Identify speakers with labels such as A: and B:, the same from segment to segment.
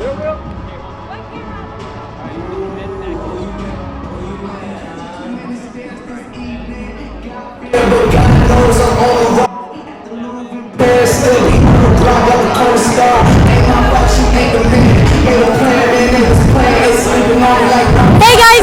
A: Hey guys,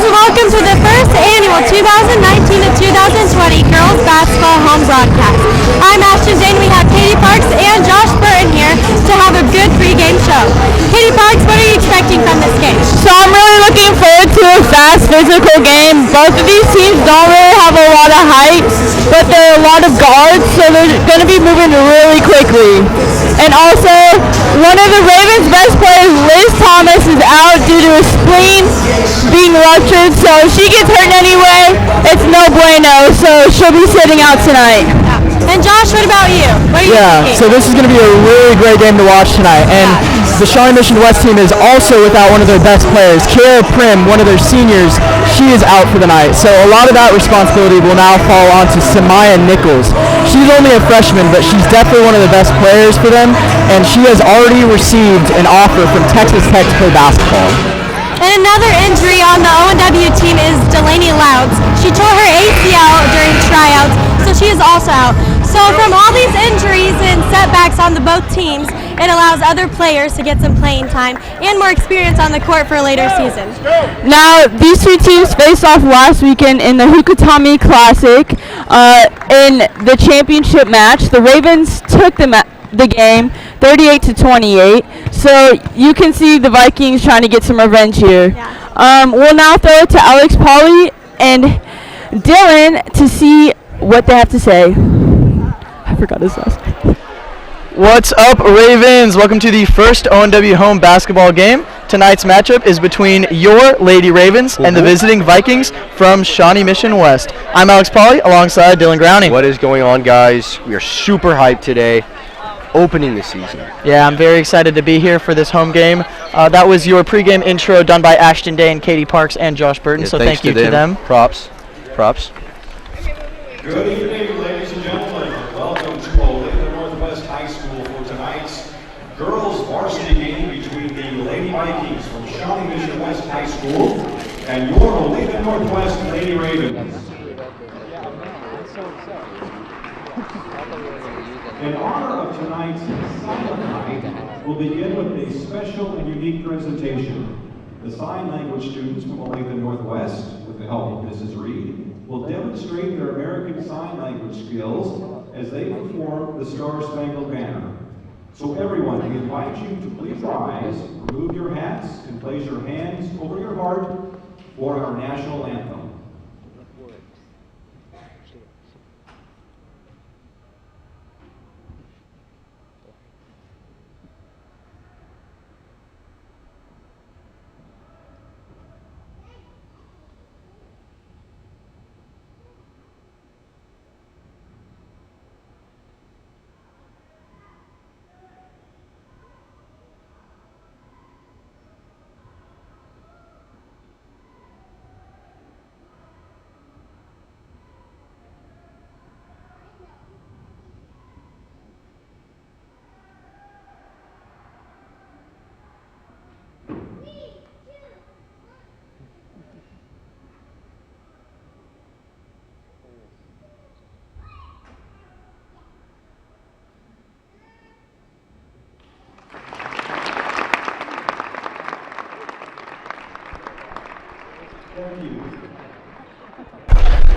A: welcome to the first annual 2019 to 2020 Girls Basketball Home Broadcast. I'm Ashton Dane. We have Katie Parks and Josh Burton here to have a good pregame show. Katie Parks, what are you expecting from this game?
B: So I'm really looking forward to a fast, physical game. Both of these teams don't really have a lot of height, but they're a lot of guards, so they're going to be moving really quickly. And also, one of the Ravens' best players, Liz Thomas, is out due to a spleen being ruptured, so if she gets hurt in any way, it's no bueno, so she'll be sitting out tonight.
A: And Josh, what about you? What are you thinking?
C: So this is going to be a really great game to watch tonight, and the Shawnee Mission West team is also without one of their best players. Kara Prim, one of their seniors, she is out for the night, so a lot of that responsibility will now fall onto Samaya Nichols. She's only a freshman, but she's definitely one of the best players for them, and she has already received an offer from Texas Tech to play basketball.
A: And another injury on the ONW team is Delaney Louds. She tore her ACL during tryouts, so she is also out. So from all these injuries and setbacks on the both teams, it allows other players to get some playing time and more experience on the court for a later season.
B: Now, these two teams faced off last weekend in the Hukatami Classic in the championship match. The Ravens took the game 38-28, so you can see the Vikings trying to get some revenge here.
A: Yeah.
B: We'll now throw it to Alex Polly and Dylan to see what they have to say. I forgot his last name.
C: What's up, Ravens? Welcome to the first ONW home basketball game. Tonight's matchup is between your Lady Ravens and the visiting Vikings from Shawnee Mission West. I'm Alex Polly alongside Dylan Growney.
D: What is going on, guys? We are super hyped today, opening the season.
C: Yeah, I'm very excited to be here for this home game. That was your pregame intro done by Ashton Dane, Katie Parks, and Josh Burton,
D: Yeah,
C: so thank you to them.
D: Props.
E: Good evening, ladies and gentlemen. Welcome to Olathe Northwest High School for tonight's girls varsity game between the Lady Vikings from Shawnee Mission West High School and your Olathe Northwest Lady Ravens. In honor of tonight's Silent Night, we'll begin with a special and unique presentation. The sign language students from Olathe Northwest, with the help of Mrs. Reed, will demonstrate their American Sign Language skills as they perform the Star-Spangled Banner. So everyone, we invite you to please rise, remove your hats, and place your hands over your heart for our national anthem.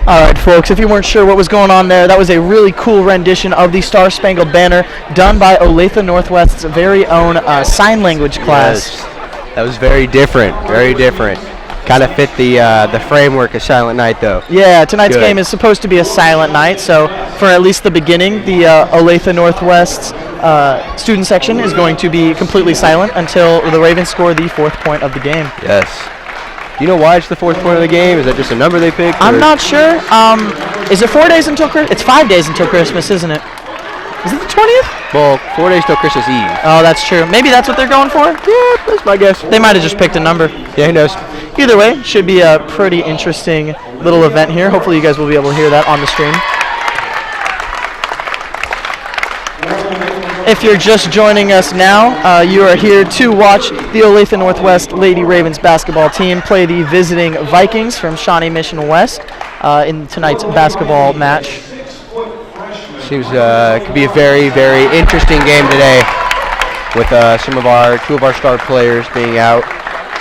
C: All right, folks, if you weren't sure what was going on there, that was a really cool rendition of the Star-Spangled Banner done by Olathe Northwest's very own sign language class.
D: Yes. That was very different, very different. Kind of fit the framework of Silent Night, though.
C: Yeah, tonight's
D: Good.
C: game is supposed to be a silent night, so for at least the beginning, the Olathe Northwest's student section is going to be completely silent until the Ravens score the 4th point of the game.
D: Yes. Do you know why it's the 4th point of the game? Is that just a number they picked?
C: I'm
D: or?
C: not sure. Is it 4 days until Christmas? It's 5 days until Christmas, isn't it? Is it the 20th?
D: Well, 4 days till Christmas Eve.
C: Oh, that's true. Maybe that's what they're going for?
D: Yeah, that's my guess.
C: They might have just picked a number.
D: Yeah, who knows?
C: Either way, should be a pretty interesting little event here. Hopefully you guys will be able to hear that on the stream.
F: If you're just joining us now, you are here to watch the Olathe Northwest Lady Ravens basketball team play the visiting Vikings from Shawnee Mission West in tonight's basketball match.
D: Seems it could be a very, very interesting game today with two of our star players being out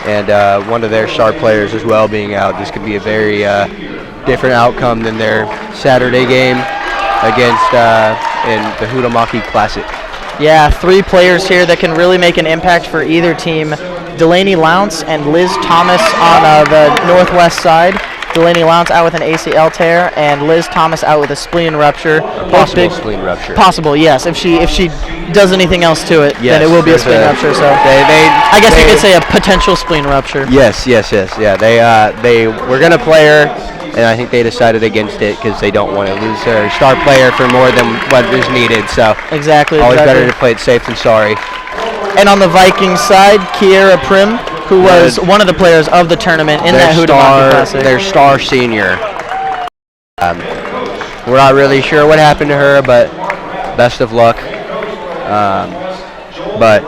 D: and one of their star players as well being out. This could be a very different outcome than their Saturday game against in the Hudamaki Classic.
F: Yeah, 3 players here that can really make an impact for either team. Delaney Lounce and Liz Thomas on the northwest side. Delaney Lounce out with an ACL tear and Liz Thomas out with a spleen rupture.
D: Possible spleen rupture.
F: Possible, yes. If she does anything else to it, then it will be a spleen rupture. So I guess you could say a potential spleen rupture.
D: Yes. Yeah, they were gonna play her. And I think they decided against it because they don't want to lose their star player for more than what is needed. So
F: exactly.
D: Always better to play it safe than sorry.
F: And on the Vikings side, Kiera Prim, who was one of the players of the tournament in that Hudamaki Classic.
D: Their star senior. We're not really sure what happened to her, but best of luck. But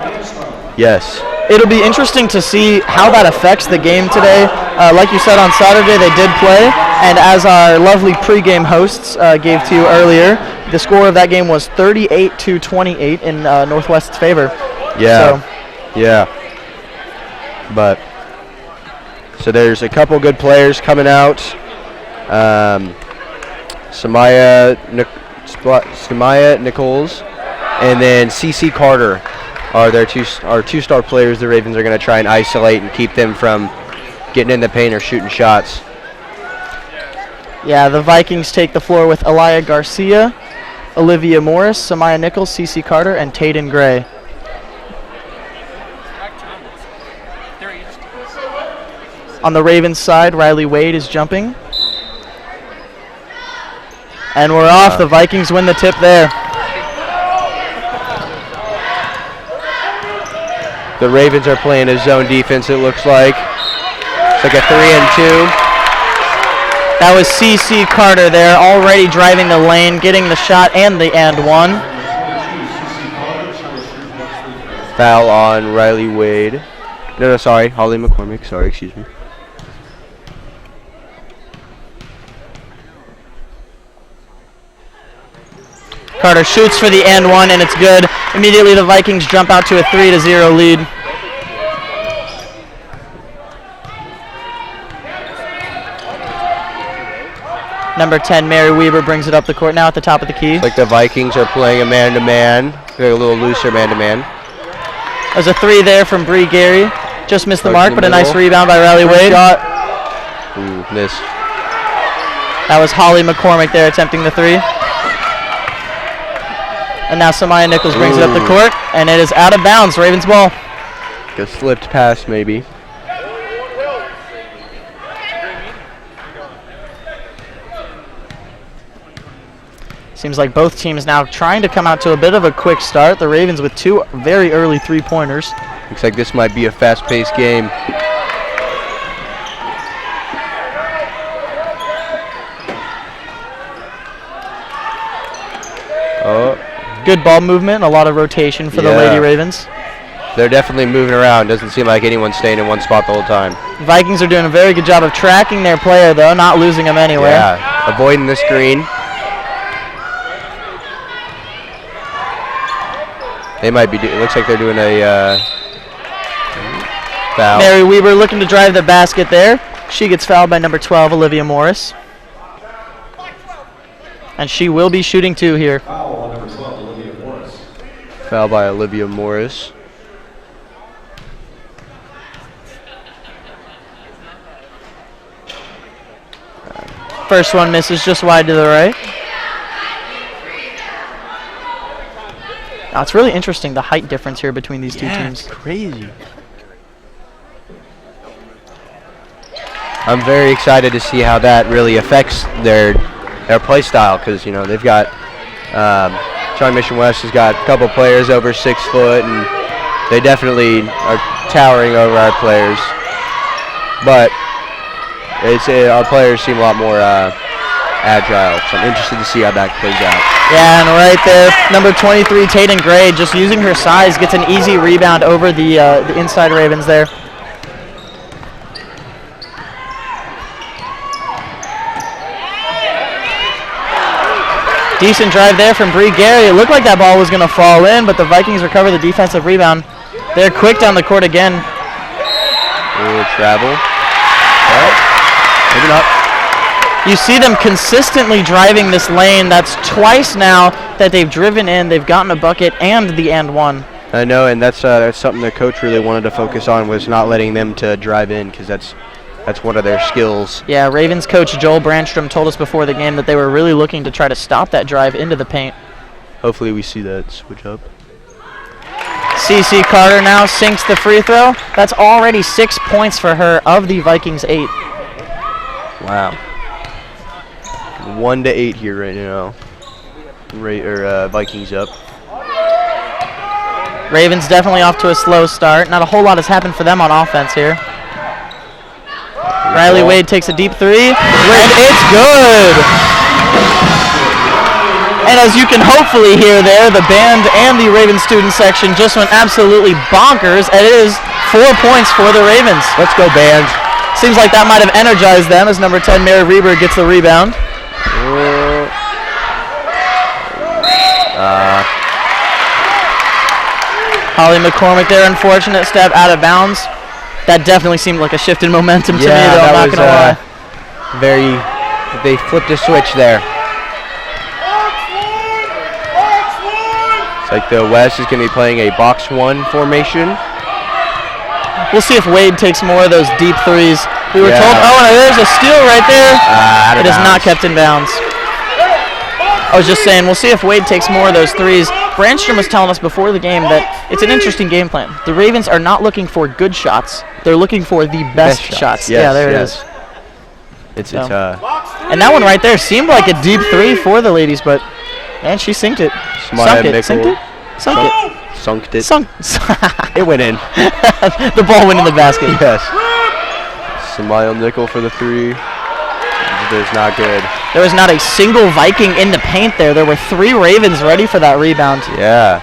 D: yes.
F: It'll be interesting to see how that affects the game today. Like you said, on Saturday they did play, and as our lovely pregame hosts gave to you earlier, the score of that game was 38-28 in Northwest's favor.
D: Yeah, yeah. But so there's a couple good players coming out. Samaya Nichols, and then CC Carter are their two-star players the Ravens are going to try and isolate and keep them from getting in the paint or shooting shots.
F: Yeah, the Vikings take the floor with Elia Garcia, Olivia Morris, Samaya Nichols, CC Carter, and Tayden Gray. On the Ravens side, Riley Wade is jumping. And we're off. The Vikings win the tip there.
D: The Ravens are playing a zone defense, it looks like. It's like a 3-and-2.
F: That was CC Carter there, already driving the lane, getting the shot and the and-one.
D: Foul on Riley Wade. No, sorry, Holly McCormick. Sorry, excuse me.
F: Carter shoots for the and-one, and it's good. Immediately the Vikings jump out to a 3-0 lead. Number 10, Mary Weber, brings it up the court now at the top of the key.
D: It's like the Vikings are playing a man-to-man, a little looser man-to-man.
F: There's a 3 there from Bree Gary. Just missed the mark, but a nice rebound by Riley Wade.
D: Ooh, missed.
F: That was Holly McCormick there attempting the 3. And now Samaya Nichols brings it up the court, and it is out of bounds. Ravens ball.
D: A slipped pass, maybe.
F: Seems like both teams now trying to come out to a bit of a quick start. The Ravens with 2 very early 3-pointers.
D: Looks like this might be a fast-paced game. Oh.
F: Good ball movement, a lot of rotation for the Lady Ravens.
D: They're definitely moving around. Doesn't seem like anyone's staying in one spot the whole time.
F: Vikings are doing a very good job of tracking their player, though, not losing him anywhere.
D: Yeah, avoiding the screen. They might be. It looks like they're doing a foul.
F: Mary Weber looking to drive the basket there. She gets fouled by number 12, Olivia Morris. And she will be shooting 2 here.
E: Foul on number 12, Olivia Morris.
D: Foul by Olivia Morris.
F: First one misses just wide to the right. Now it's really interesting, the height difference here between these two teams.
D: Crazy. I'm very excited to see how that really affects their play style, because they've got Shawnee Mission West has got a couple players over 6 foot, and they definitely are towering over our players. But our players seem a lot more agile. So I'm interested to see how that plays out.
F: Yeah, and right there, number 23, Tatum Gray, just using her size, gets an easy rebound over the inside Ravens there. Decent drive there from Bree Gary. It looked like that ball was going to fall in, but the Vikings recover the defensive rebound. They're quick down the court again.
D: Ooh, travel. Well, maybe not.
F: You see them consistently driving this lane. That's twice now that they've driven in. They've gotten a bucket and the and one.
D: I know, and that's something the coach really wanted to focus on, was not letting them to drive in, because that's one of their skills.
F: Yeah, Ravens coach Joel Brandstrom told us before the game that they were really looking to try to stop that drive into the paint.
D: Hopefully we see that switch up.
F: CeCe Carter now sinks the free throw. That's already 6 points for her of the Vikings 8.
D: Wow. 1-8 here right now. Vikings up.
F: Ravens definitely off to a slow start. Not a whole lot has happened for them on offense here. Riley Wade takes a deep three, and it's good. And as you can hopefully hear there, the band and the Ravens student section just went absolutely bonkers. It is 4 points for the Ravens.
D: Let's go, band.
F: Seems like that might have energized them as number 10, Mary Reber, gets the rebound. Holly McCormick there, unfortunate step out of bounds. That definitely seemed like a shift in momentum to me, though, I'm not going to lie.
D: They flipped a switch there. It's like the West is going to be playing a box one formation.
F: We'll see if Wade takes more of those deep threes. We were told, oh, and there's a steal right there. It is not kept in bounds. I was just saying, we'll see if Wade takes more of those threes. Brandstrom was telling us before the game that it's an interesting game plan. The Ravens are not looking for good shots. They're looking for the best shots.
D: Yes,
F: yeah, there it is.
D: And
F: that one right there seemed like a deep three for the ladies, but man, she sinked it. Sunk it.
D: It went in.
F: The ball went in the basket.
D: Yes. Samaya Nickel for the three. It's not good.
F: There was not a single Viking in the paint there. There were 3 Ravens ready for that rebound.
D: Yeah.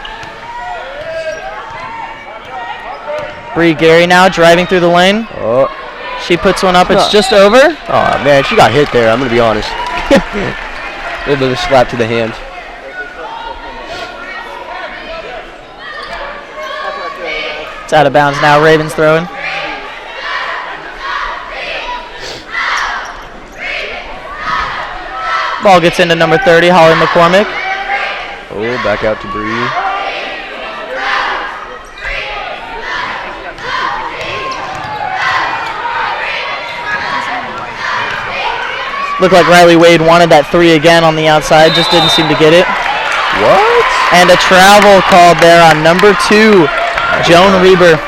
F: Bree Gary now driving through the lane.
D: Oh.
F: She puts one up. It's just over.
D: Oh, man, she got hit there. I'm going to be honest. A little bit of a slap to the hand.
F: It's out of bounds now. Ravens throwing. Ball gets into number 30, Holly McCormick.
D: Oh, back out to Bree.
F: Looked like Riley Wade wanted that three again on the outside, just didn't seem to get it.
D: What?
F: And a travel called there on number 2, Joan Reber.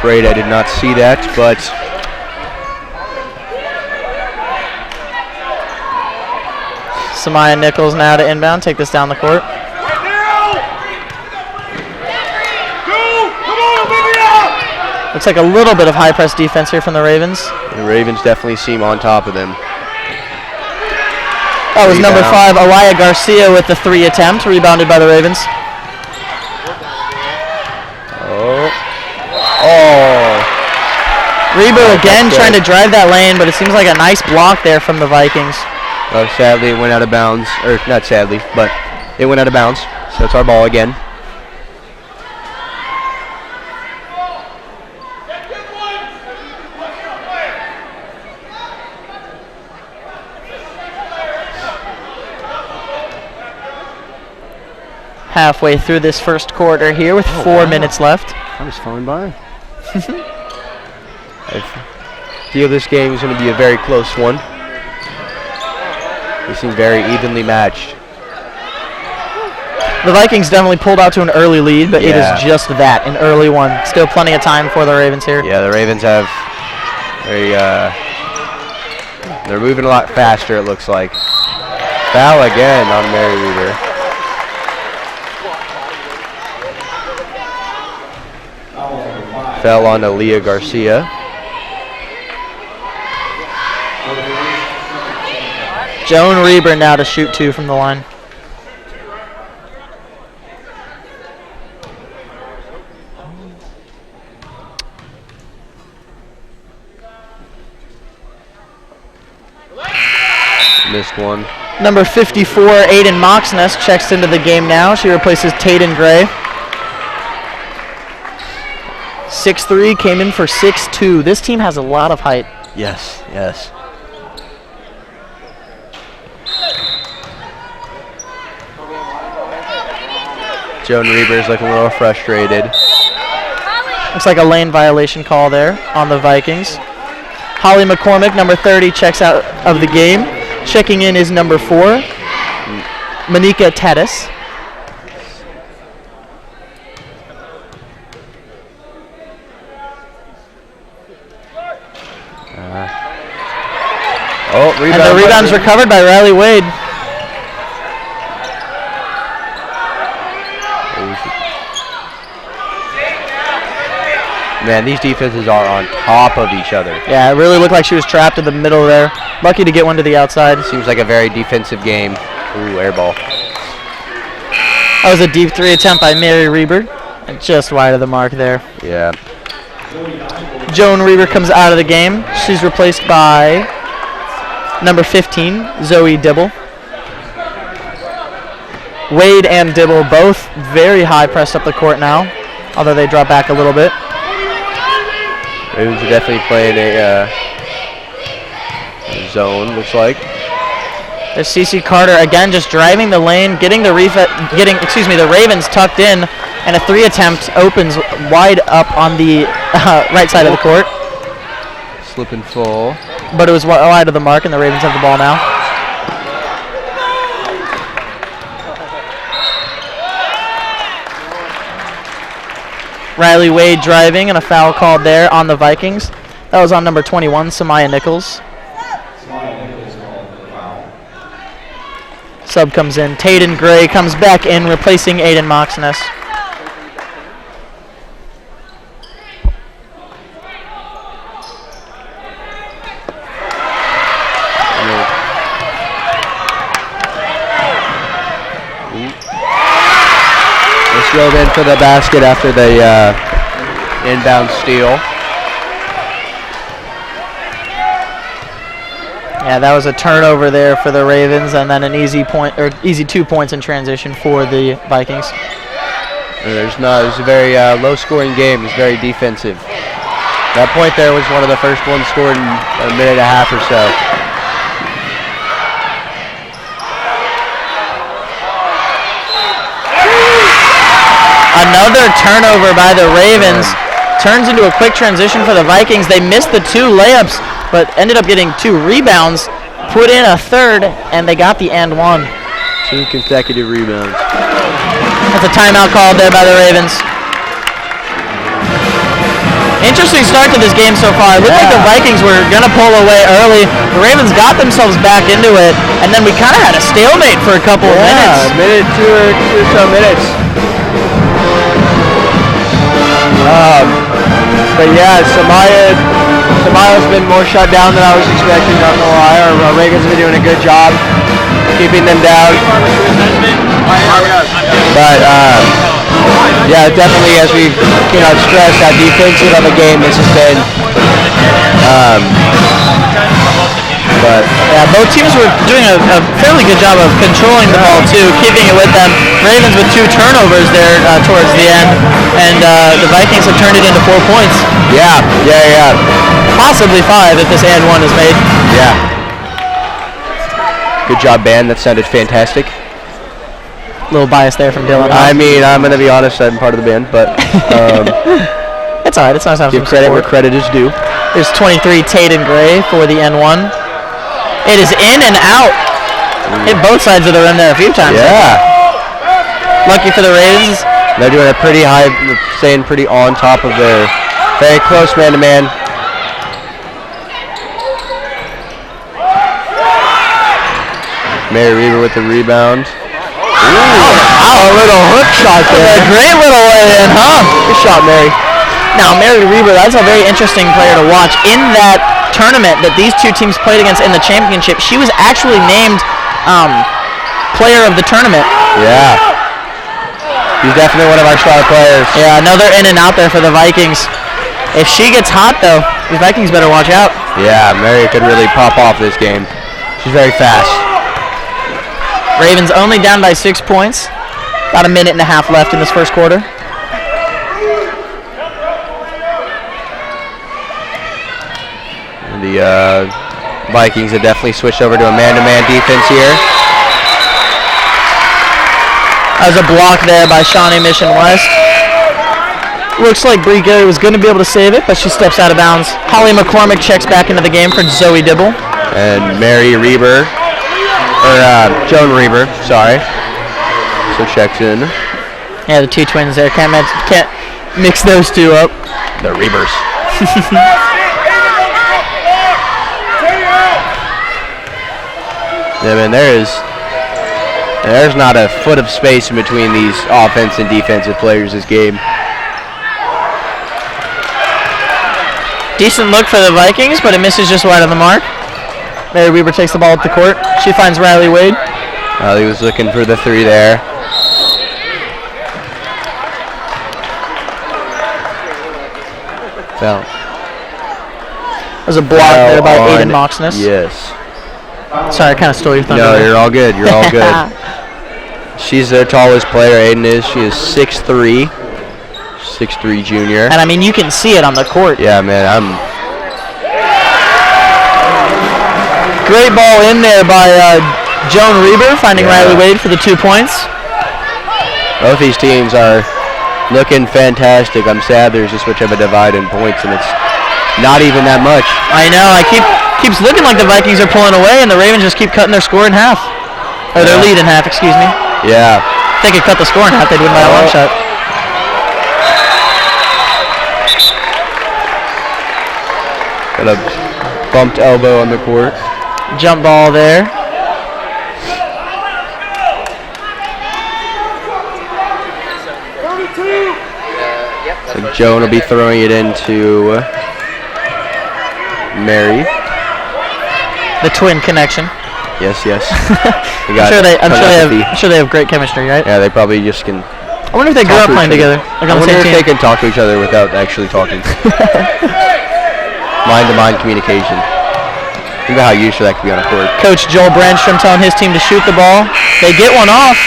D: Afraid I did not see that, but
F: Samaya Nichols now to inbound, take this down the court. Looks like a little bit of high press defense here from the Ravens.
D: The Ravens definitely seem on top of them.
F: That was number 5, Alaya Garcia with the 3 attempt, rebounded by the Ravens. Reber again trying to drive that lane, but it seems like a nice block there from the Vikings.
D: Oh, sadly, it went out of bounds. Or, not sadly, but it went out of bounds. So it's our ball again.
F: Halfway through this first quarter here with 4 minutes left.
D: I was falling by. I feel this game is going to be a very close one. They seem very evenly matched.
F: The Vikings definitely pulled out to an early lead, but it is just that, an early one. Still plenty of time for the Ravens here.
D: Yeah, the Ravens have they're moving a lot faster, it looks like. Foul again on Mary Reber. Fell on Aliyah Garcia.
F: Joan Reber now to shoot 2 from the line.
D: Missed one.
F: Number 54, Aiden Moxness, checks into the game now. She replaces Tayden Gray. 6'3", came in for 6'2". This team has a lot of height.
D: Yes, yes. Joan Reber's looking a little frustrated.
F: Looks like a lane violation call there on the Vikings. Holly McCormick, number 30, checks out of the game. Checking in is number 4, Monika Tedis.
D: Rebound.
F: And the rebound's recovered by Riley Wade.
D: Man, these defenses are on top of each other.
F: Yeah, it really looked like she was trapped in the middle there. Lucky to get one to the outside.
D: Seems like a very defensive game. Ooh, air ball.
F: That was a deep 3 attempt by Mary Reber. And just wide of the mark there.
D: Yeah.
F: Joan Reber comes out of the game. She's replaced by number 15, Zoe Dibble. Wade and Dibble both very high pressed up the court now, although they drop back a little bit.
D: Ravens are definitely playing a zone, looks like.
F: There's CeCe Carter again, just driving the lane, getting the Ravens tucked in, and a 3 attempt opens wide up on the right side of the court.
D: Slipping full.
F: But it was wide of the mark, and the Ravens have the ball now. Riley Wade driving, and a foul called there on the Vikings. That was on number 21, Samaya Nichols. Sub comes in. Tayden Gray comes back in, replacing Aiden Moxness.
D: Drove in for the basket after the inbound steal.
F: Yeah, that was a turnover there for the Ravens, and then an easy 2 points in transition for the Vikings.
D: It was a very low-scoring game. It was very defensive. That point there was one of the first ones scored in a minute and a half or so.
F: Another turnover by the Ravens. Turns into a quick transition for the Vikings. They missed the 2 layups, but ended up getting 2 rebounds, put in a 3rd, and they got the and 1.
D: 2 consecutive rebounds.
F: That's a timeout called there by the Ravens. Interesting start to this game so far. It looked like the Vikings were going to pull away early. The Ravens got themselves back into it, and then we kind of had a stalemate for a couple of minutes.
D: A minute, two or so minutes. But yeah, Samaya's been more shut down than I was expecting, not gonna lie. Our Ravens have been doing a good job keeping them down. But yeah, definitely as we've stressed, that defensive of the game, this has been but
F: yeah, both teams were doing a fairly good job of controlling the ball too, keeping it with them. Ravens with 2 turnovers there towards the end, and the Vikings have turned it into 4 points.
D: Yeah.
F: Possibly 5 if this and 1 is made.
D: Yeah. Good job, band. That sounded fantastic.
F: A little bias there from Dylan.
D: I mean, I'm gonna be honest. I'm part of the band, but
F: it's alright. It's nice to have
D: give
F: some
D: credit
F: support.
D: where credit is due.
F: There's 23, Tayden Gray for the N1. It is in and out. Hit both sides of the rim there a few times.
D: Yeah.
F: Lucky for the Ravens.
D: They're doing a pretty high, staying pretty on top of their very close man-to-man. Mary Reber with the rebound.
F: A little hook shot there. A great little lay-in, huh?
D: Good shot, Mary.
F: Now, Mary Reber, that's a very interesting player to watch in that tournament that these two teams played against in the championship, she was actually named player of the tournament.
D: Yeah. She's definitely one of our star players.
F: Yeah, another in and out there for the Vikings. If she gets hot, though, the Vikings better watch out.
D: Yeah, Mary could really pop off this game. She's very fast.
F: Ravens only down by 6 points. About a minute and a half left in this first quarter.
D: And the Vikings have definitely switched over to a man-to-man defense here.
F: That was a block there by Shawnee Mission West. Looks like Bree Gary was going to be able to save it, but she steps out of bounds. Holly McCormick checks back into the game for Zoe Dibble.
D: And Mary Reber, or Joan Reber, sorry. So checks in.
F: Yeah, the two twins there. Can't mix those two up.
D: The Rebers. Yeah, man, there's not a foot of space in between these offense and defensive players this game.
F: Decent look for the Vikings, but it misses just wide on the mark. Mary Weber takes the ball up the court. She finds Riley Wade.
D: Riley was looking for the three there. Foul.
F: There's a block there by Aiden Moxness.
D: Yes.
F: Sorry, I kind of stole your thunder.
D: No, you're all good. You're all good. She's their tallest player, Aiden is. She is 6'3". 6'3" junior.
F: And I mean, you can see it on the court.
D: Yeah, man.
F: Great ball in there by Joan Reber, finding Riley Wade for the 2 points.
D: Both these teams are looking fantastic. I'm sad there's this much of a divide in points, and it's not even that much.
F: I know. Keeps looking like the Vikings are pulling away, and the Ravens just keep cutting their score in half. Or their lead in half, excuse me.
D: Yeah.
F: If they could cut the score in half, they'd win by a long shot.
D: Got a bumped elbow on the court.
F: Jump ball there.
D: So Joan will be throwing it into Mary.
F: The twin connection.
D: Yes.
F: I'm sure they have great chemistry, right?
D: Yeah, they probably just can.
F: I wonder if they grew up playing together. Like
D: I
F: on the
D: wonder
F: same
D: if
F: team.
D: they can talk to each other without actually talking. Mind-to-mind communication. Think about how useful that could be on a court.
F: Coach Joel Brandstrom telling his team to shoot the ball. They get one off.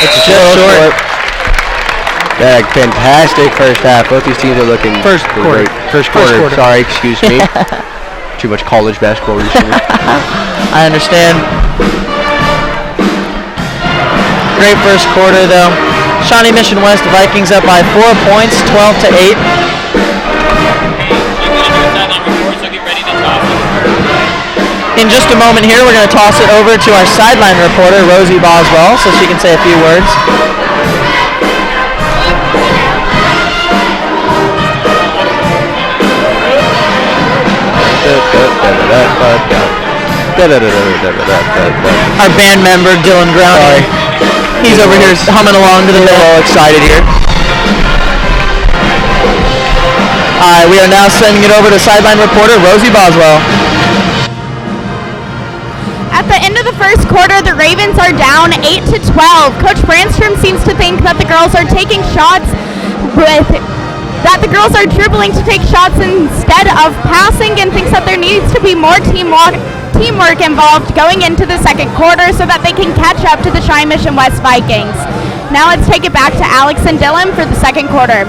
D: It's just short. Yeah, fantastic first half. Both these teams are looking
F: First quarter.
D: First quarter. Sorry, excuse me. Too much college basketball recently.
F: I understand. Great first quarter, though. Shawnee Mission West Vikings up by 4 points, 12-8. In just a moment here, we're going to toss it over to our sideline reporter, Rosie Boswell, so she can say a few words. Our band member, Dylan Ground. He's over here humming along to the band.
D: All excited here.
F: All right, we are now sending it over to sideline reporter, Rosie Boswell.
A: At the end of the first quarter, the Ravens are down 8-12. Coach Brandstrom seems to think that the girls are taking shots that the girls are dribbling to take shots instead of passing, and thinks that there needs to be more teamwork involved going into the second quarter so that they can catch up to the Shawnee Mission West Vikings. Now let's take it back to Alex and Dylan for the second quarter.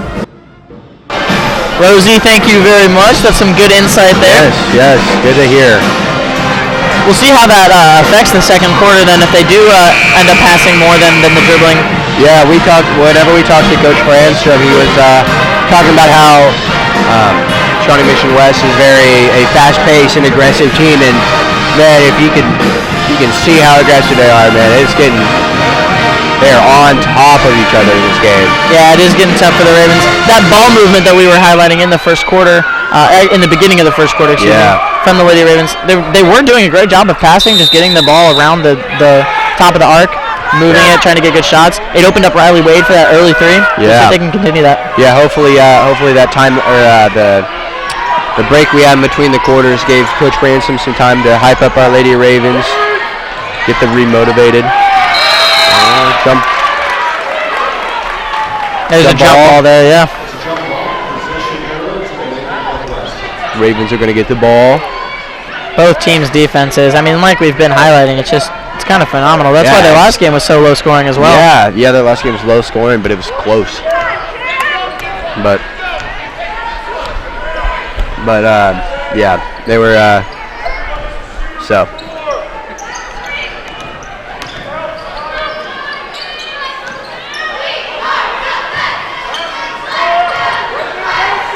F: Rosie, thank you very much. That's some good insight there.
D: Yes, good to hear.
F: We'll see how that affects the second quarter then if they do end up passing more than the dribbling.
D: Yeah, whenever we talked to Coach Brandstrom, he was talking about how Shawnee Mission West is a fast-paced and aggressive team, and man, if you can see how aggressive they are, man, they're on top of each other in this game.
F: Yeah, it is getting tough for the Ravens. That ball movement that we were highlighting in the first quarter, in the beginning of the first quarter, from the Lady Ravens, they were doing a great job of passing, just getting the ball around the top of the arc, moving it, trying to get good shots. It opened up Riley Wade for that early three.
D: Yeah,
F: so they can continue that.
D: Yeah, hopefully that time or the The break we had in between the quarters gave Coach Bransom some time to hype up our Lady Ravens, get them remotivated. Jump.
F: There's a jump ball there, yeah.
D: Ravens are going to get the ball.
F: Both teams' defenses, I mean, like we've been highlighting, it's kind of phenomenal. That's why their last game was so low scoring as well.
D: Yeah, their last game was low scoring, but it was close. But yeah, they were, so.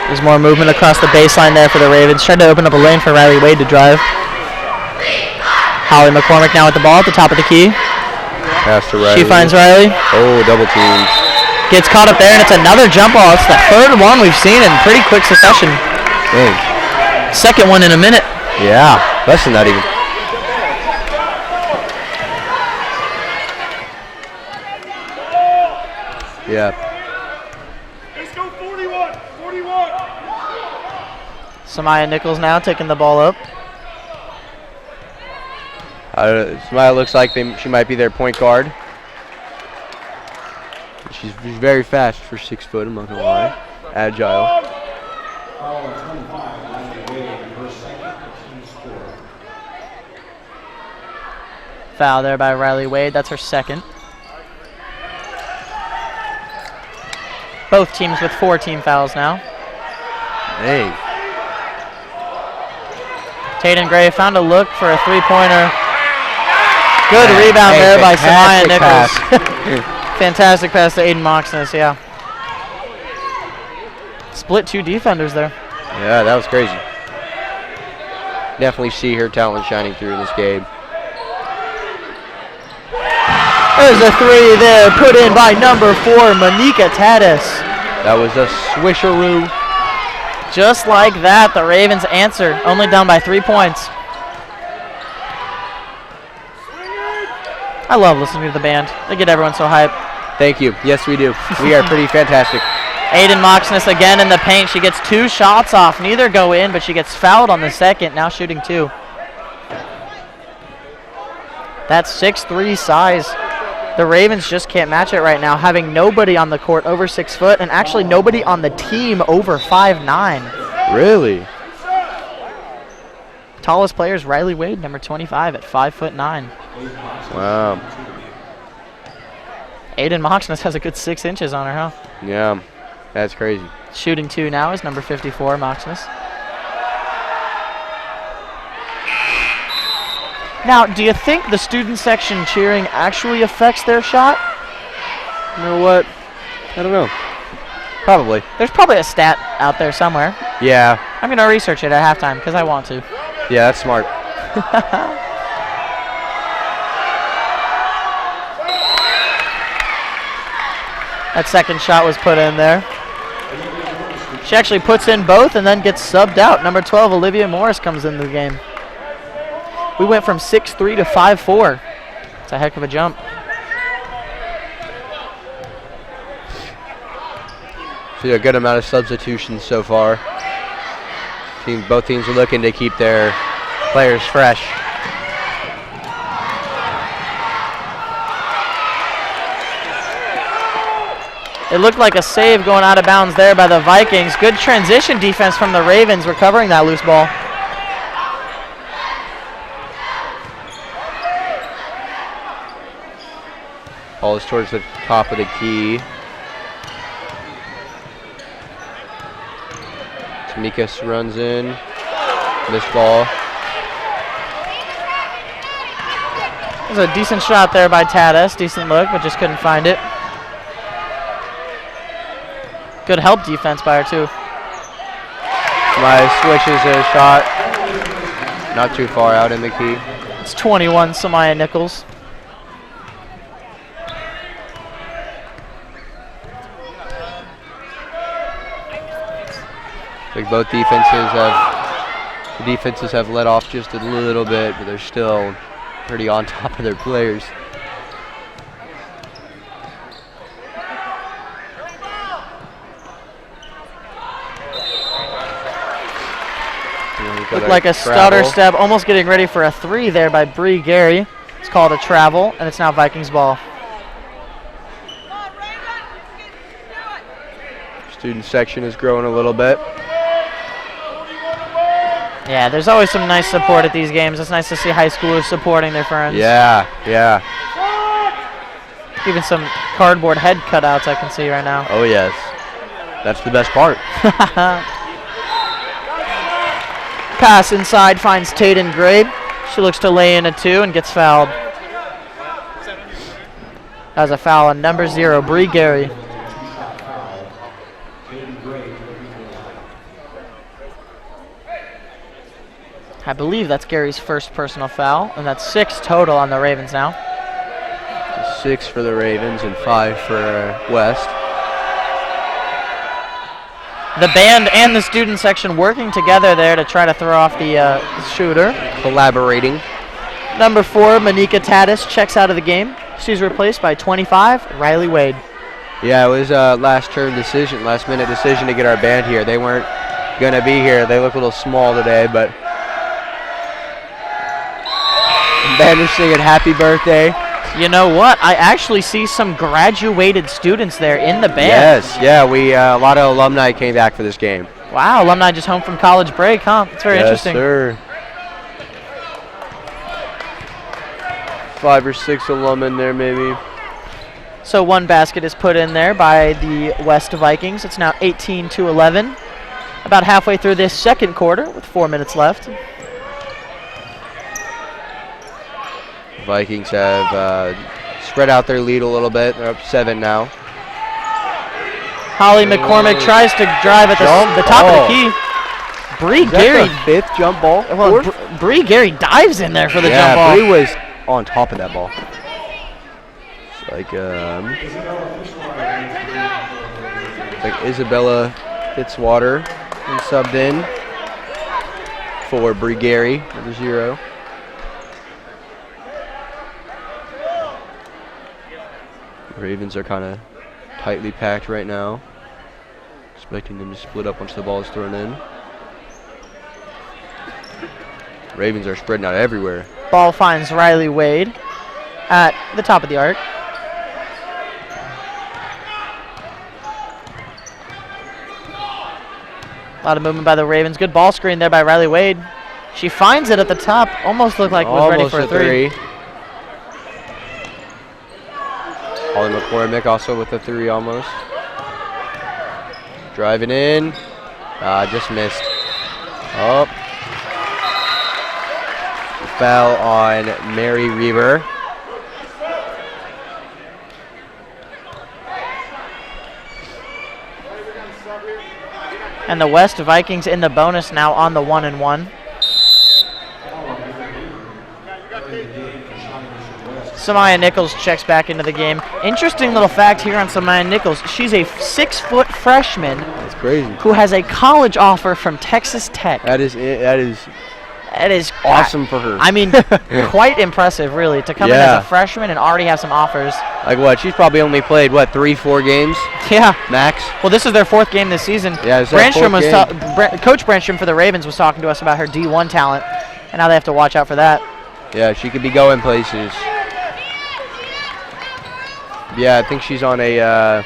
F: There's more movement across the baseline there for the Ravens. Trying to open up a lane for Riley Wade to drive. Holly McCormick now with the ball at the top of the key.
D: Pass to Riley.
F: She finds Riley.
D: Oh, double teams.
F: Gets caught up there, and it's another jump ball. It's the third one we've seen in pretty quick succession.
D: Dang.
F: Second one in a minute.
D: Yeah, less than that even. Yeah.
G: Let's go 41.
F: Samaya Nichols now taking the ball up.
D: Samaya looks like she might be their point guard. She's very fast for 6 foot, I'm not gonna lie. Agile.
F: Foul there by Riley Wade. That's her second. Both teams with 4 team fouls now.
D: Hey.
F: Tatum Gray found a look for a three-pointer. Good rebound there by Samaya Nichols. Fantastic pass to Aiden Moxness, yeah. Split 2 defenders there.
D: Yeah, that was crazy. Definitely see her talent shining through in this game.
F: There's a 3 there, put in by number 4, Monika Taddis.
D: That was a swisheroo.
F: Just like that, the Ravens answer, only down by 3 points. I love listening to the band. They get everyone so hyped.
D: Thank you. Yes, we do. We are pretty fantastic.
F: Aiden Moxness again in the paint. She gets 2 shots off. Neither go in, but she gets fouled on the second, now shooting 2. That's 6'3" size. The Ravens just can't match it right now, having nobody on the court over 6 foot and actually nobody on the team over 5'9".
D: Really?
F: Tallest player is Riley Wade, number 25 at 5'9".
D: Wow.
F: Aiden Moxness has a good 6 inches on her, huh?
D: Yeah, that's crazy.
F: Shooting 2 now is number 54, Moxness. Now, do you think the student section cheering actually affects their shot?
D: You know what? I don't know. Probably.
F: There's probably a stat out there somewhere.
D: Yeah.
F: I'm going to research it at halftime because I want to.
D: Yeah, that's smart.
F: That second shot was put in there. She actually puts in both and then gets subbed out. Number 12, Olivia Morris, comes into the game. We went from 6'3" to 5'4". It's a heck of a jump.
D: See a good amount of substitutions so far. Both teams are looking to keep their players fresh.
F: It looked like a save going out of bounds there by the Vikings. Good transition defense from the Ravens recovering that loose ball.
D: Ball is towards the top of the key. Tamika runs in. Missed ball.
F: There's a decent shot there by Taddis. Decent look, but just couldn't find it. Good help defense by her, too.
D: My switches a shot. Not too far out in the key.
F: It's 21, Samaya Nichols.
D: Like both defenses have let off just a little bit, but they're still pretty on top of their players.
F: Looked like a stutter step, almost getting ready for a 3 there by Bree Gary. It's called a travel, and it's now Vikings ball.
D: Student section is growing a little bit.
F: Yeah, there's always some nice support at these games. It's nice to see high schoolers supporting their friends.
D: Yeah, yeah.
F: Even some cardboard head cutouts I can see right now.
D: Oh, yes. That's the best part.
F: Pass inside finds Tayden Gray. She looks to lay in a 2 and gets fouled. That was a foul on number 0, Bree Gary. I believe that's Gary's first personal foul, and that's 6 total on the Ravens now.
D: 6 for the Ravens and 5 for West.
F: The band and the student section working together there to try to throw off the shooter.
D: Collaborating.
F: Number 4, Manika Tatis, checks out of the game. She's replaced by 25, Riley Wade.
D: Yeah, it was a last minute decision to get our band here. They weren't going to be here. They look a little small today, but band is singing happy birthday.
F: You know what? I actually see some graduated students there in the band.
D: Yes, yeah, a lot of alumni came back for this game.
F: Wow, alumni just home from college break, huh? It's very interesting.
D: Yes, sir. 5 or 6 alum in there, maybe.
F: So 1 basket is put in there by the West Vikings. It's now 18-11. About halfway through this second quarter with 4 minutes left.
D: Vikings have spread out their lead a little bit. They're up 7 now.
F: Holly McCormick tries to drive at the top of the key. Bree Gary.
D: The 5th jump ball.
F: Well, Bree Gary dives in there for the jump ball.
D: Bree was on top of that ball. It's like Isabella Fitzwater and subbed in for Bree Gary, number 0. The Ravens are kind of tightly packed right now. Expecting them to split up once the ball is thrown in. Ravens are spreading out everywhere.
F: Ball finds Riley Wade at the top of the arc. A lot of movement by the Ravens. Good ball screen there by Riley Wade. She finds it at the top. Almost looked like it was ready for a 3.
D: Holly McCormick also with a 3 almost. Driving in. Just missed. Oh. Foul on Mary Reber.
F: And the West Vikings in the bonus now on the 1-1. Samaya Nichols checks back into the game. Interesting little fact here on Samaya Nichols. She's a 6-foot freshman.
D: That's crazy.
F: Who has a college offer from Texas Tech.
D: That is awesome for her.
F: I mean, quite impressive, really, to come in as a freshman and already have some offers.
D: Like what? She's probably only played, 3-4 games?
F: Yeah.
D: Max?
F: Well, this is their 4th game this season.
D: Yeah,
F: Coach Brandstrom for the Ravens was talking to us about her D1 talent, and now they have to watch out for that.
D: Yeah, she could be going places. Yeah, I think she's on a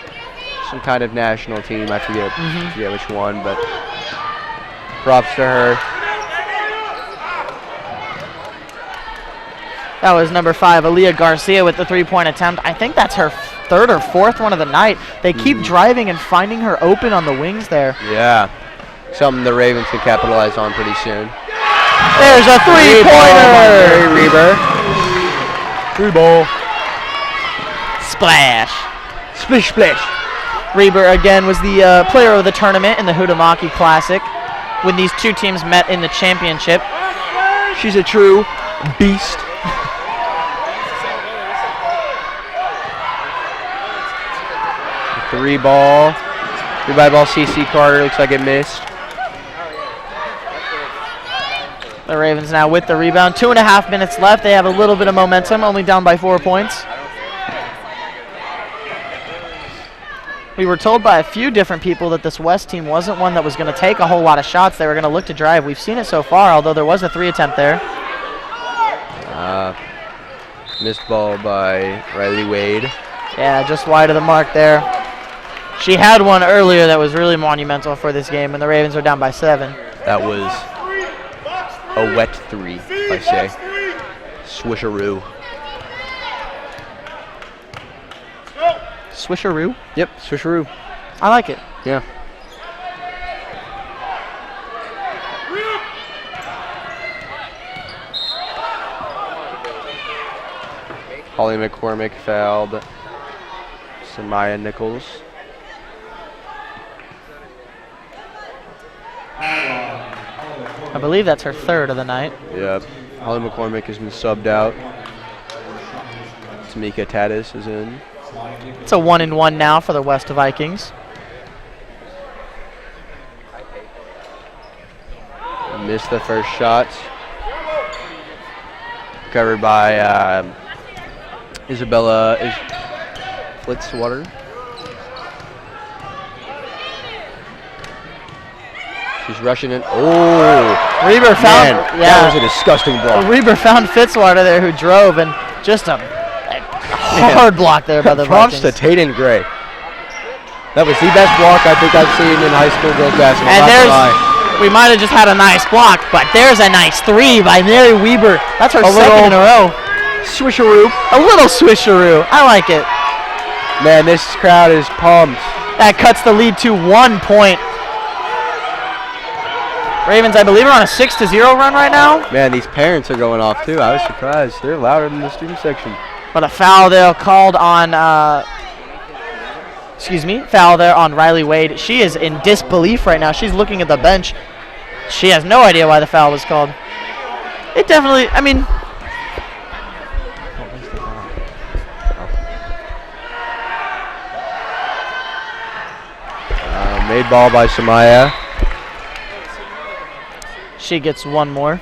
D: some kind of national team. I forget which one, but props to her.
F: That was number 5, Aaliyah Garcia with the 3-point attempt. I think that's her 3rd or 4th one of the night. They keep driving and finding her open on the wings there.
D: Yeah, something the Ravens can capitalize on pretty soon.
F: There's a 3-pointer!
D: Reber. 3-ball.
F: Splash.
D: Splish, splash.
F: Reber again was the player of the tournament in the Hudamaki Classic when these two teams met in the championship.
D: She's a true beast. Three ball, CC Carter, looks like it missed.
F: The Ravens now with the rebound. 2.5 minutes left. They have a little bit of momentum, only down by 4 points. We were told by a few different people that this West team wasn't one that was going to take a whole lot of shots. They were going to look to drive. We've seen it so far, although there was a 3 attempt there.
D: Missed ball by Riley Wade.
F: Yeah, just wide of the mark there. She had one earlier that was really monumental for this game when the Ravens were down by 7.
D: That was a wet 3, if I say. Swisheroo.
F: Swisheroo?
D: Yep, swisheroo.
F: I like it.
D: Yeah. Holly McCormick fouled Samaya Nichols.
F: I believe that's her 3rd of the night.
D: Yeah, Holly McCormick has been subbed out. Tamika Tatis is in.
F: It's a 1-and-1 now for the West Vikings.
D: Missed the first shot. Covered by Isabella Flitzwater. She's rushing in. Oh!
F: Reber found.
D: Man, that was a disgusting block.
F: Reber found Fitzwater there, who drove, and just a hard block there by the
D: Props
F: Vikings.
D: to Tayden Gray. That was the best block I think I've seen in high school girls basketball.
F: And we might have just had a nice block, but there's a nice 3 by Mary Weber. That's her second in a row.
D: Swisheroo.
F: A little swisheroo. I like it.
D: Man, this crowd is pumped.
F: That cuts the lead to 1 point. Ravens, I believe, are on a 6-0 run right now.
D: Man, these parents are going off too. I was surprised. They're louder than the student section.
F: But a foul there called on, foul there on Riley Wade. She is in disbelief right now. She's looking at the bench. She has no idea why the foul was called. It definitely, I mean.
D: Made ball by Samaya.
F: She gets one more.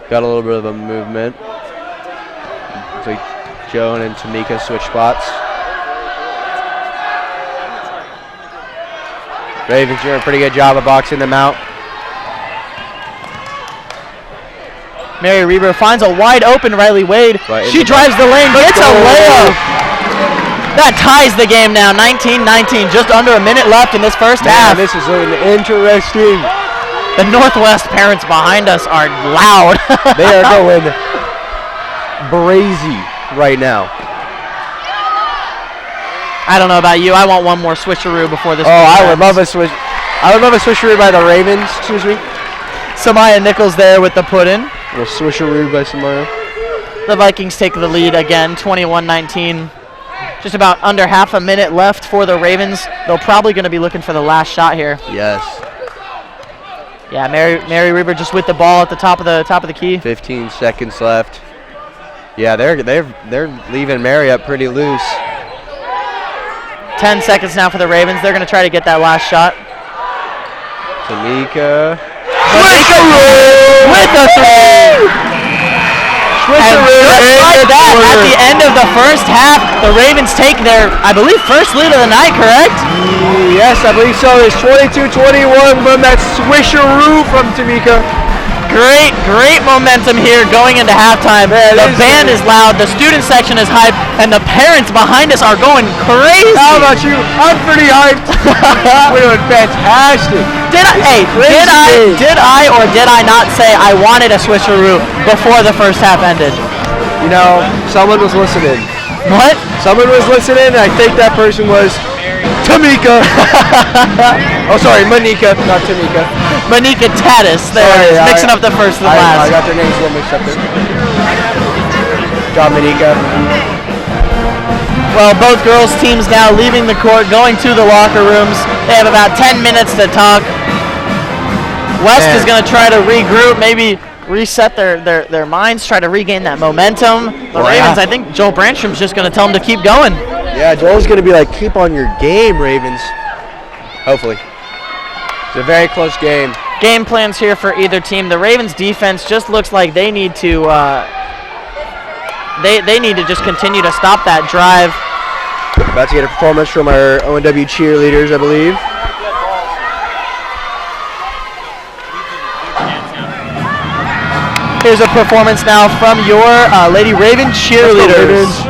D: Got a little bit of a movement. Looks like Joan and Tamika switch spots. Ravens doing a pretty good job of boxing them out.
F: Mary Reber finds a wide open Riley Wade.
D: Right
F: she drives the lane, gets a layup. That ties the game now, 19-19, just under a minute left in this first half.
D: This is an interesting.
F: The Northwest parents behind us are loud.
D: They are going brazy right now.
F: I don't know about you. I want one more switcheroo before this.
D: Oh, I would love a switch. I would love a switcheroo by the Ravens. Excuse me.
F: Samaya Nichols there with the put-in.
D: A little switcheroo by Samaya.
F: The Vikings take the lead again, 21-19. Just about under half a minute left for the Ravens. They're probably going to be looking for the last shot here.
D: Yes.
F: Yeah, Mary Reber just with the ball at the top of the key.
D: 15 seconds left. Yeah, they're leaving Mary up pretty loose.
F: 10 seconds now for the Ravens. They're going to try to get that last shot.
D: Tamika
F: with a 3. And just like that, at the end of the first half, the Ravens take their, I believe, first lead of the night, correct?
D: Yes, I believe so. It's 22-21 from that swisheroo from Tamika.
F: Great momentum here going into halftime. The band is loud, the student section is hyped, and the parents behind us are going crazy.
D: How about you? I'm pretty hyped. We're doing fantastic.
F: Did I or did I not say I wanted a swisheroo before the first half ended?
D: You know, someone was listening.
F: What?
D: Someone was listening, and I think that person was Tamika. Oh, sorry, Manika, not Tamika.
F: Manika Tatis. There, mixing up the first and the last.
D: I got their names a little mixed up there. John Manika.
F: Well, both girls' teams now leaving the court, going to the locker rooms. They have about 10 minutes to talk. West is going to try to regroup, maybe reset their minds, try to regain that momentum. The Ravens, I think Joel Branstrom's just going to tell them to keep going.
D: Yeah, Joel's going to be like, keep on your game, Ravens. Hopefully. It's a very close game.
F: Game plans here for either team. The Ravens defense just looks like they need to they need to just continue to stop that drive.
D: About to get a performance from our ONW cheerleaders, I believe.
F: Here's a performance now from your Lady Raven cheerleaders.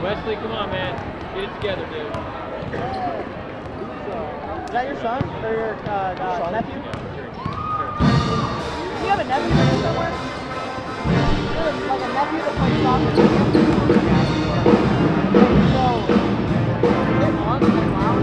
H: Wesley, come on, man. Get it together, dude.
F: Is that your son or your nephew? Do you have a nephew somewhere? You have like a nephew that plays soccer? So, is it on and loud?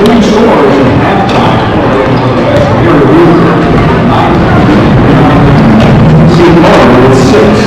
E: leading scorers at halftime for the Northwest. Gary Weaver, 9. Steve Miller with 6.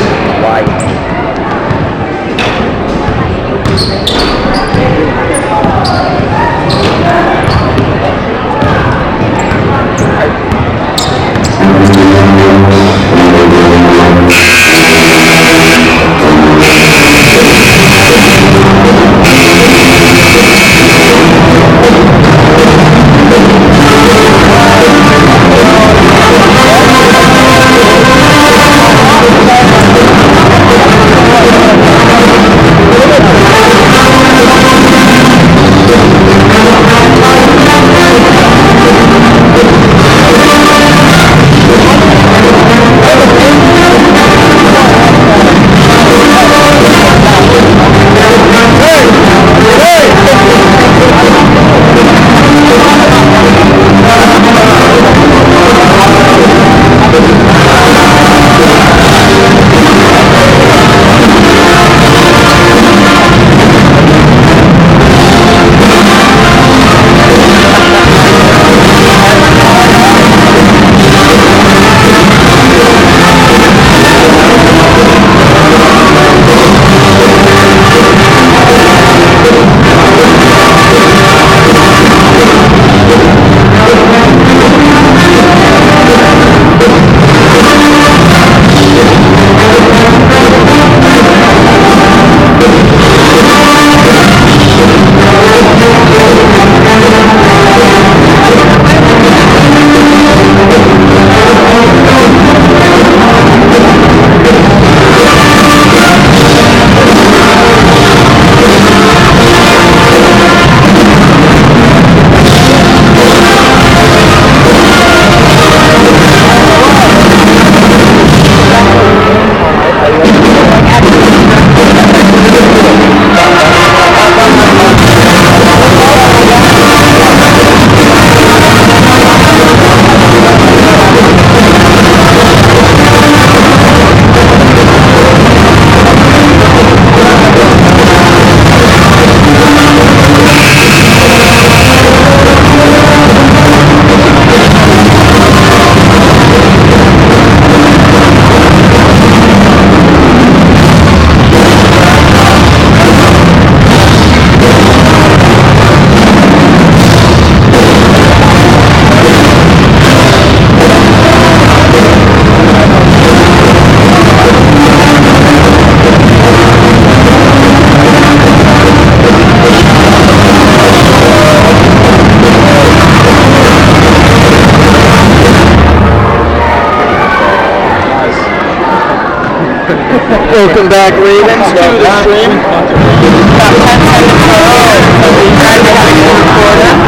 F: Welcome back, Ravens, to the stream. About 10 seconds to go of the graduating fourth quarter.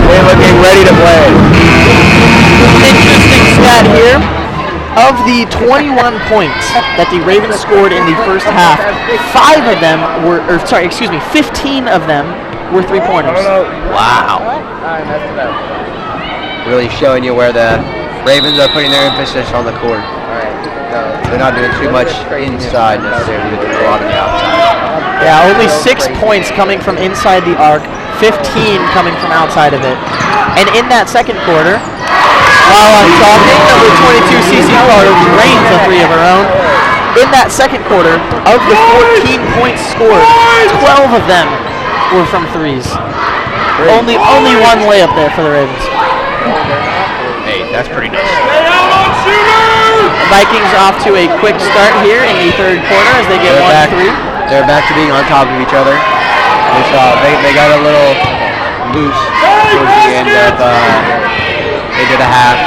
D: They're looking ready to play.
F: Interesting stat here. Of the 21 points that the Ravens scored in the first half, 15 of them were 3-pointers.
D: Wow. Really showing you where the Ravens are putting their emphasis on the court. They're not doing too much inside necessarily, but a lot on the outside.
F: Yeah, only 6 points coming from inside the arc, 15 coming from outside of it. And in that second quarter, while I'm talking, number 22 CC Carter drains a three of her own. In that second quarter, of the 14 points scored, 12 of them were from threes. Only one layup there for the Ravens.
D: Hey, that's pretty nice.
F: Vikings off to a quick start here in the third quarter as they get 1-3.
D: They're back to being on top of each other. They got a little loose towards the end of they did a half.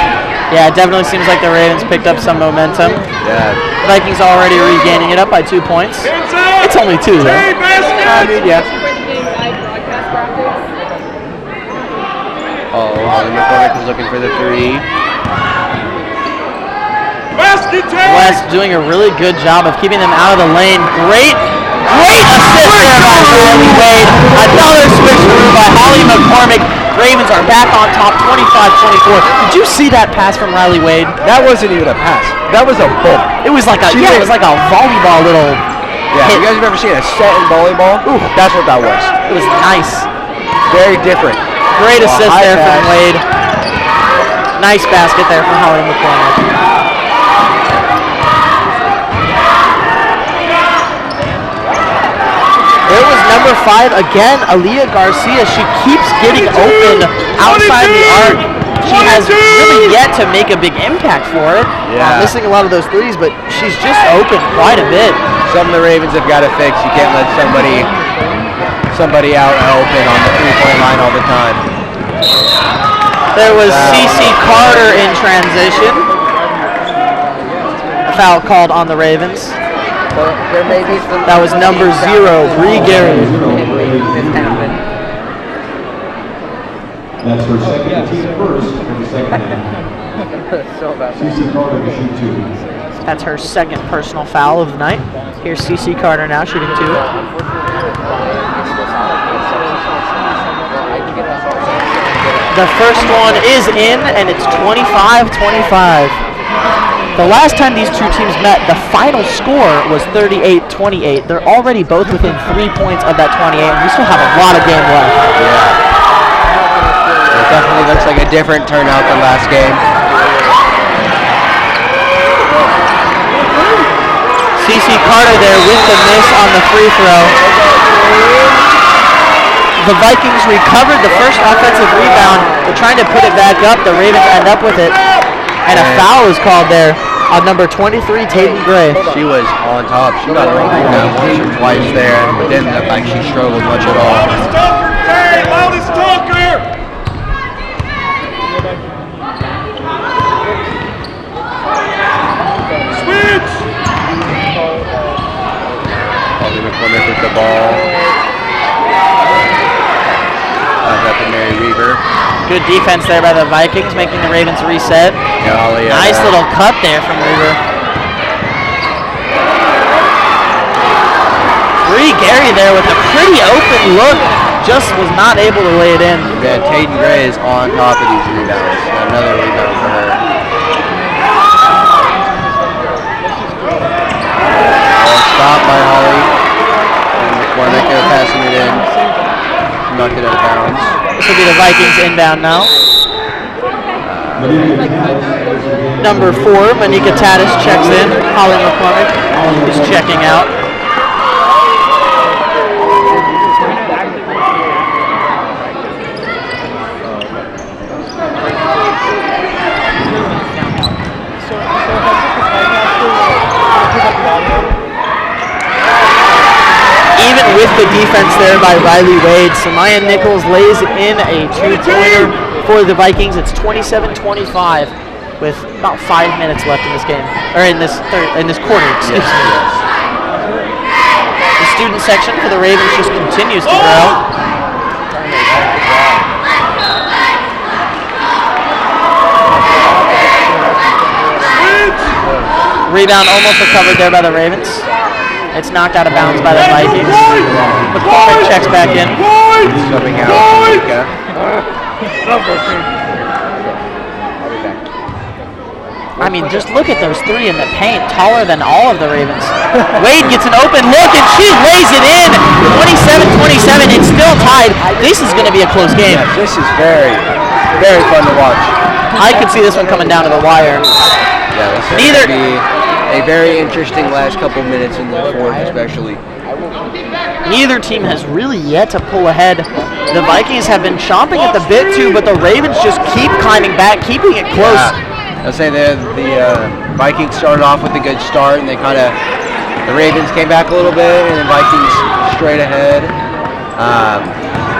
F: Yeah, it definitely seems like the Ravens picked up some momentum.
D: Yeah.
F: Vikings already regaining it up by 2 points. It's only 2 though.
D: Yeah. Oh, Holly McCormick is looking for the three.
F: West doing a really good job of keeping them out of the lane. Great assist there by Riley Wade. Another switch through by Holly McCormick. Ravens are back on top, 25-24. Did you see that pass from Riley Wade?
C: That wasn't even a pass. That was a bump.
F: It was like a it was like a volleyball little
D: Yeah,
F: hit.
D: you guys have ever seen a set in volleyball?
F: Ooh.
D: That's what that was.
F: It was nice.
D: Very different.
F: Great assist
D: high
F: there from
D: pass.
F: Wade. Nice basket there from Holly McCormick. There was number 5 again, Aaliyah Garcia. She keeps getting open outside the arc. She has really yet to make a big impact for it. Missing a lot of those threes, but she's just open quite a bit.
D: Something the Ravens have got to fix. You can't let somebody out open on the three-point line all the time.
F: There was CeCe Carter in transition. A foul called on the Ravens.
D: There may be some.
F: That was number 0, Bree Gary.
E: That's her second team first for the second half. CeCe Carter to shoot 2.
F: That's her second personal foul of the night. Here's CeCe Carter now shooting 2. The first one is in, and it's 25-25. The last time these two teams met, the final score was 38-28. They're already both within 3 points of that 28, and we still have a lot of game left.
D: It definitely looks like a different turnout than last game.
F: CeCe Carter there with the miss on the free throw. The Vikings recovered the first offensive rebound. They're trying to put it back up. The Ravens end up with it. And a foul is called there on number 23, Tatum Gray.
D: She was on top. She got a rebound once or twice there, but didn't look like she struggled much at all.
G: Loudest talker, Kay! Loudest talker! Switch!
D: Holly McCormick with the ball. Up to Mary Weaver.
F: Good defense there by the Vikings, making the Ravens reset. Nice little cut there from Weaver. Bree Gary there with a pretty open look, just was not able to lay it in.
D: Yeah, Tatum Gray is on top of these rebounds. Another rebound for her. Stop by Holly. And McCormick passing it in. Knocked it out of bounds.
F: This will be the Vikings inbound now. Number 4, Manika Tatis checks in. Holly McCormick is checking out. Even with the defense there by Riley Wade, Samaya Nichols lays in a 2-pointer for the Vikings. It's 27-25 with about 5 minutes left in this game, or in this quarter. Excuse me. The student section for the Ravens just continues to grow. Rebound almost recovered there by the Ravens. It's knocked out of bounds by the Vikings. McCormick checks back in.
D: Subbing out.
F: I mean, just look at those 3 in the paint, taller than all of the Ravens. Wade gets an open look, and she lays it in. 27-27, it's still tied. This is going to be a close game.
D: Yeah, this is very, very fun to watch.
F: I could see this one coming down to the wire.
D: Yeah, this is going to be a very interesting last couple minutes in the fourth, especially.
F: Neither team has really yet to pull ahead. The Vikings have been chomping at the bit too, but the Ravens just keep climbing back, keeping it close.
D: Yeah. I'll say the Vikings started off with a good start, and the Ravens came back a little bit, and the Vikings straight ahead.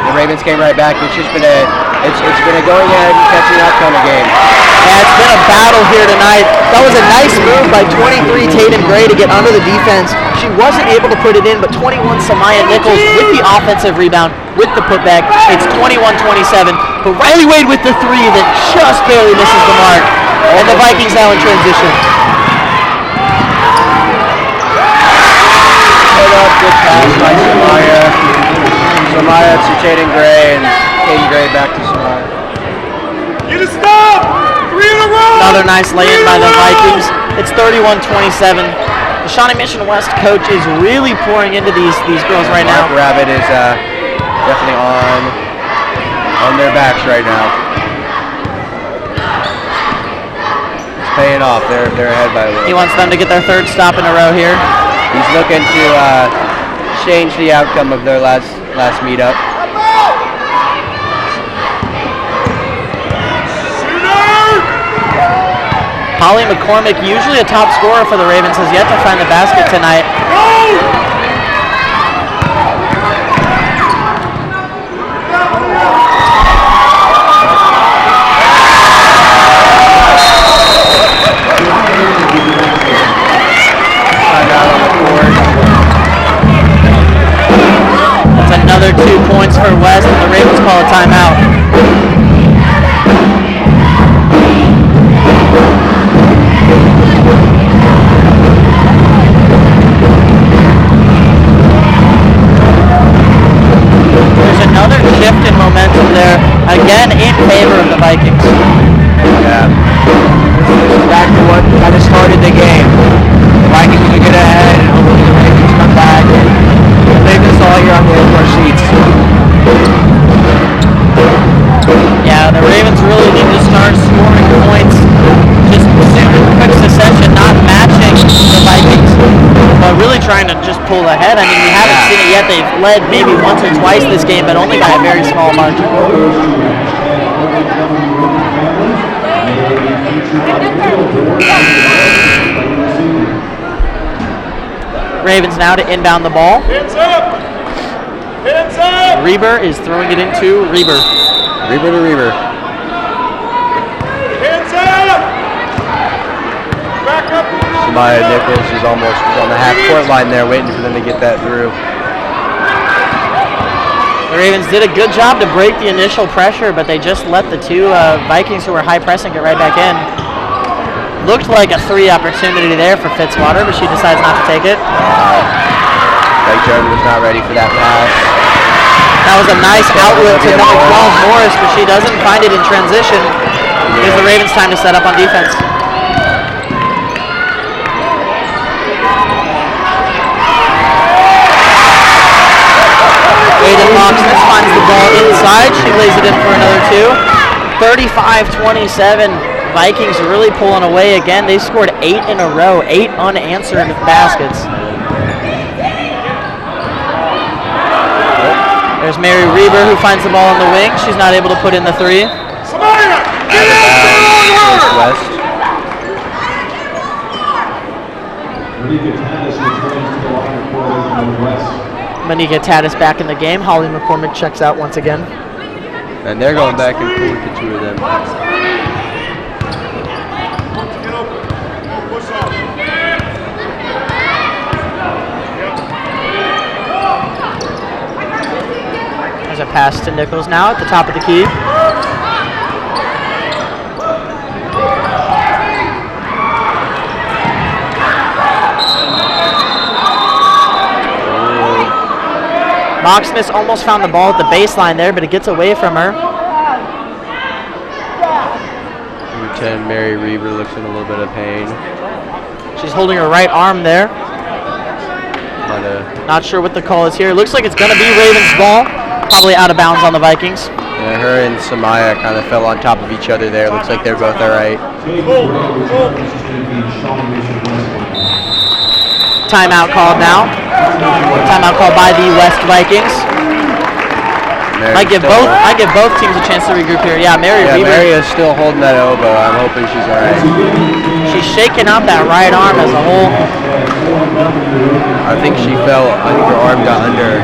D: The Ravens came right back. It's just been a going ahead and catching up kind of game.
F: Yeah, it's been a battle here tonight. That was a nice move by 23 Tatum Gray to get under the defense. She wasn't able to put it in, but 21 Samaya Nichols with the offensive rebound with the putback. It's 21-27. But Riley Wade with the 3 that just barely misses the mark. And the Vikings now in transition.
D: Good pass by Samaya. Samaya to Tatum Gray, and Tatum Gray back to Samaya.
F: Another nice lay-in by the Vikings. It's 31-27. The Shawnee Mission West coach is really pouring into these girls right now.
D: Mark Rabbit is definitely on their backs right now. It's paying off. They're ahead by a little.
F: He wants them to get their third stop in a row here.
D: He's looking to change the outcome of their last meetup.
F: Holly McCormick, usually a top scorer for the Ravens, has yet to find the basket tonight. That's another 2 points for West, and the Ravens call a timeout. There's another shift in momentum there, again in favor of the Vikings.
D: Yeah. This is back to what kind of started the game. The Vikings are get ahead, and hopefully the Ravens come back and leave us all here on the edge of our seats.
F: Yeah, the Ravens really need to start scoring points just in quick succession, not matching the Vikings, but really trying to just pull ahead. I mean, we haven't seen it yet. They've led maybe once or twice this game, but only by a very small margin. Ravens now to inbound the ball.
G: Hands up! Hands up!
F: Reber is throwing it into Reber.
D: Reber to Reber.
G: Hands up! Back up!
D: Samaya Nichols is almost on the half-court line there, waiting for them to get that through.
F: The Ravens did a good job to break the initial pressure, but they just let the two Vikings who were high pressing get right back in. Looked like a 3 opportunity there for Fitzwater, but she decides not to take it.
D: Blake Jordan was not ready for that pass.
F: That was a nice outlet to number 12 Morris, but she doesn't find it in transition. Gives the Ravens time to set up on defense. Aiden Moxness finds the ball inside. She lays it in for another 2. 35-27. Vikings really pulling away again. They scored 8 in a row, 8 unanswered baskets. There's Mary Reber who finds the ball on the wing. She's not able to put in the 3.
G: Samaya! Get out!
D: West.
F: Manika Tatis back in the game. Holly McCormick checks out once again.
D: And they're going back and forth, the 2 of them.
G: Get open. Push off.
F: There's a pass to Nichols now at the top of the key. Moxness almost found the ball at the baseline there, but it gets away from her.
D: Number 10, Mary Reber looks in a little bit of pain.
F: She's holding her right arm there. Not sure what the call is here. Looks like it's going to be Ravens' ball. Probably out of bounds on the Vikings.
D: Yeah, her and Samaya kind of fell on top of each other there. Looks like they're both all right.
F: Timeout called now. Timeout called by the West Vikings. I give both teams a chance to regroup here. Yeah, Mary Reber.
D: Mary is still holding that elbow. I'm hoping she's all right.
F: She's shaking out that right arm as a whole.
D: I think she fell. I think her arm got under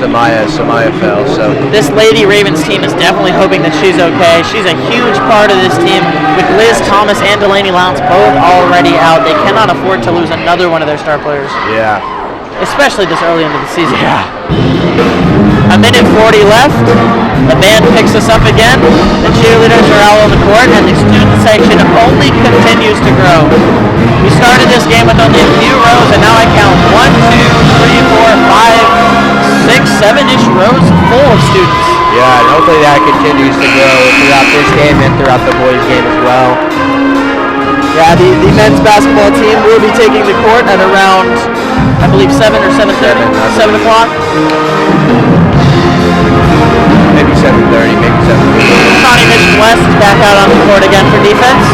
D: Samaya. Samaya fell. So
F: this Lady Ravens team is definitely hoping that she's okay. She's a huge part of this team with Liz Thomas and Delaney Lowndes both already out. They cannot afford to lose another one of their star players.
D: Yeah.
F: Especially this early into the season.
D: Yeah.
F: A minute 40 left. The band picks us up again. The cheerleaders are out on the court, and the student section only continues to grow. We started this game with only a few rows, and now I count 1, 2, 3, 4, 5, 6, 7-ish rows full of students.
D: Yeah, and hopefully that continues to grow throughout this game and throughout the boys' game as well.
F: Yeah, the men's basketball team will be taking the court at around, I believe, 7 or 7:30, 7 o'clock.
D: Maybe 7:30, maybe 7:30.
F: Shawnee Mission West is back out on the court again for defense.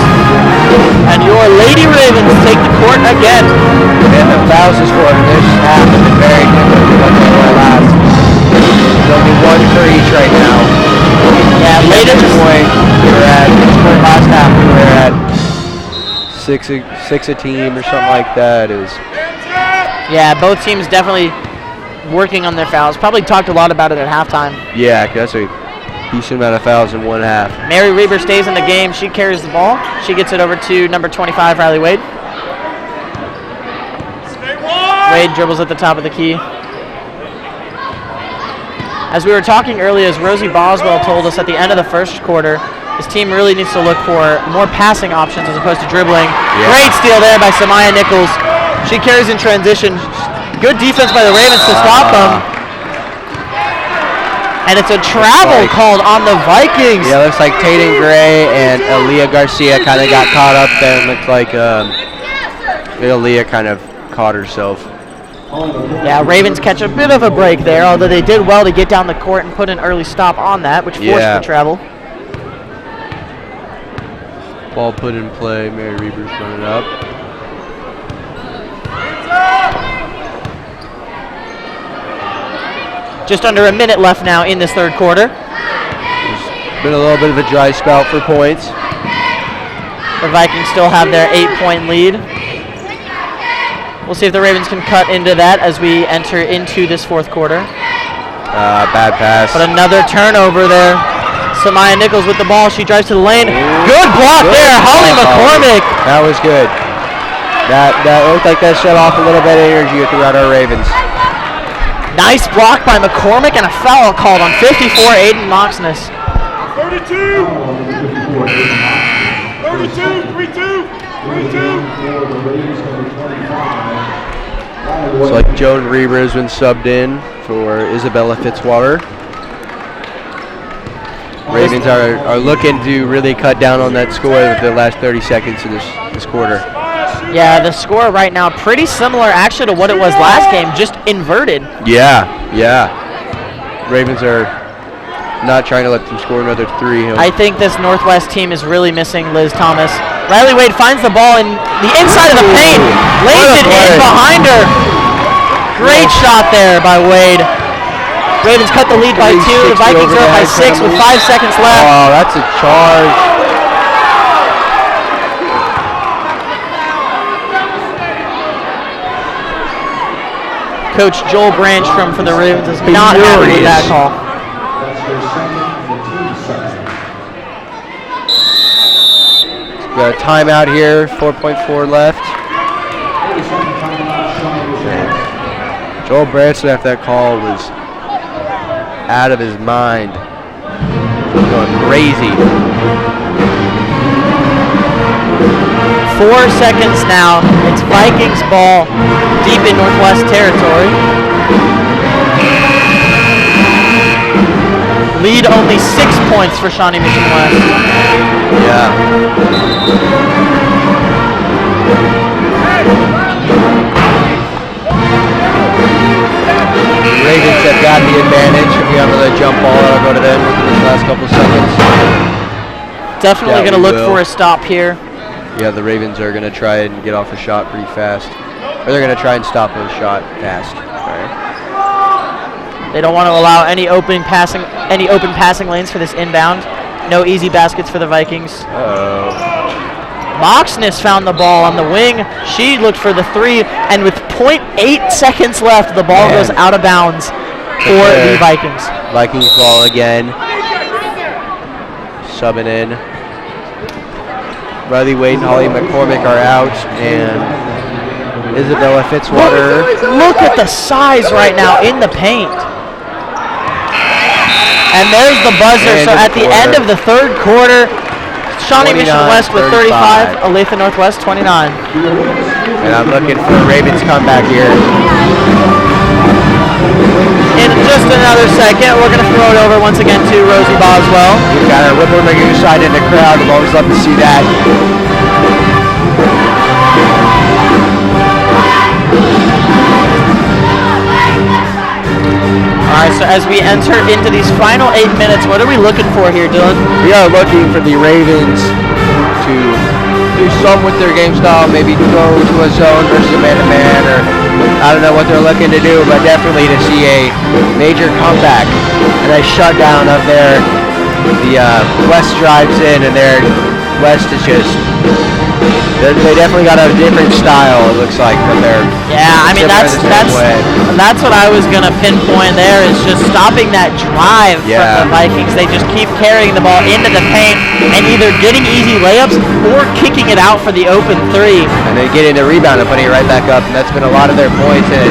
F: And your Lady Ravens take the court again.
D: And the fouls is scored in this half have been very different than what they were last. There's only one for each right now.
F: Yeah, latest
D: point. We're at last half. We're at six a team or something like that. It was.
F: Yeah, both teams definitely working on their fouls. Probably talked a lot about it at halftime.
D: Yeah, that's a decent amount of fouls in one half.
F: Mary Reber stays in the game. She carries the ball. She gets it over to number 25, Riley Wade. Wade dribbles at the top of the key. As we were talking earlier, as Rosie Boswell told us at the end of the first quarter, this team really needs to look for more passing options as opposed to dribbling. Yeah. Great steal there by Samaya Nichols. She carries in transition. Good defense by the Ravens to stop them. And it's a travel called on the Vikings.
D: Yeah, it looks like Tatum Gray and Aaliyah Garcia kind of got caught up there. It looked like Aaliyah kind of caught herself.
F: Yeah, Ravens catch a bit of a break there, although they did well to get down the court and put an early stop on that, which forced the travel.
D: Ball put in play. Mary Reber's running up.
F: Just under a minute left now in this third quarter.
D: There's been a little bit of a dry spell for points.
F: The Vikings still have their 8-point lead. We'll see if the Ravens can cut into that as we enter into this fourth quarter.
D: Bad pass.
F: But another turnover there. Samaya Nichols with the ball. She drives to the lane. Good block there, Holly McCormick.
D: That was good. That looked like that shut off a little bit of energy throughout our Ravens.
F: Nice block by McCormick and a foul called on 54, Aiden Moxness.
G: 32! 32! 3-2! 3-2!
D: It's like Joan Reber has been subbed in for Isabella Fitzwater. Ravens are looking to really cut down on that score with the last 30 seconds of this quarter.
F: Yeah, the score right now pretty similar actually to what it was last game, just inverted.
D: Yeah. Ravens are not trying to let them score another 3.
F: I think this Northwest team is really missing Liz Thomas. Riley Wade finds the ball in the inside of the paint, lays it in behind her. Great shot there by Wade. Ravens cut the lead by 2. The Vikings are up by 6 with 5 seconds left.
D: Oh, that's a charge.
F: Coach Joel Branchstrom for the Ravens is not happy with that call.
D: Got a timeout here, 4.4 left. Joel Branson after that call was out of his mind. Going crazy.
F: 4 seconds now. It's Vikings ball deep in Northwest territory. Lead only 6 points for Shawnee Mission West.
D: Yeah. Ravens have got the advantage. If we have another jump ball, that'll go to them in the last couple seconds.
F: Definitely going to look for a stop here.
D: Yeah, the Ravens are going to try and get off a shot pretty fast. Or they're going to try and stop a shot fast. Right.
F: They don't want to allow any open passing lanes for this inbound. No easy baskets for the Vikings.
D: Uh-oh.
F: Moxness found the ball on the wing. She looked for the 3, and with 0.8 seconds left, the ball goes out of bounds for the Vikings.
D: Vikings ball again. Subbing in. Riley Wade and Holly McCormick are out, and Isabella Fitzwater.
F: Look at the size right now in the paint. And there's the buzzer. So at the end of the third quarter, Shawnee Mission West with 35, Olathe Northwest 29.
D: And I'm looking for a Ravens comeback here.
F: In just another second, we're going to throw it over once again to Rosie Boswell.
D: We've got our Whipple Magoo side in the crowd. We've always love to see that.
F: So as we enter into these final 8 minutes, what are we looking for here, Dylan?
D: We are looking for the Ravens to do some with their game style, maybe go to a zone versus a man-to-man, or I don't know what they're looking to do, but definitely to see a major comeback and a shutdown of the West drives in, and their West is just, they definitely got a different style, it looks like, from their.
F: Yeah, I mean that's what I was gonna pinpoint there, is just stopping that drive from the Vikings. They just keep carrying the ball into the paint and either getting easy layups or kicking it out for the open three.
D: And then getting the rebound and putting it right back up, and that's been a lot of their points. And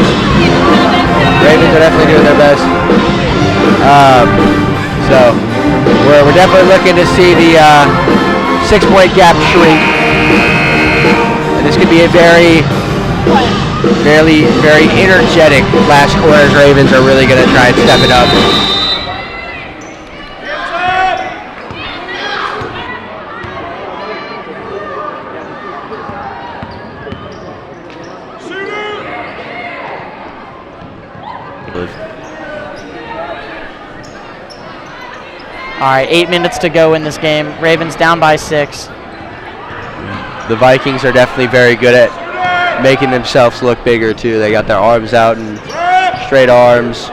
D: Ravens are definitely doing their best. So we're definitely looking to see the 6-point gap shrink. And this could be a very energetic last quarter, as Ravens are really going to try and step it up.
F: All right, 8 minutes to go in this game. Ravens down by 6.
D: The Vikings are definitely very good at making themselves look bigger too. They got their arms out and straight arms,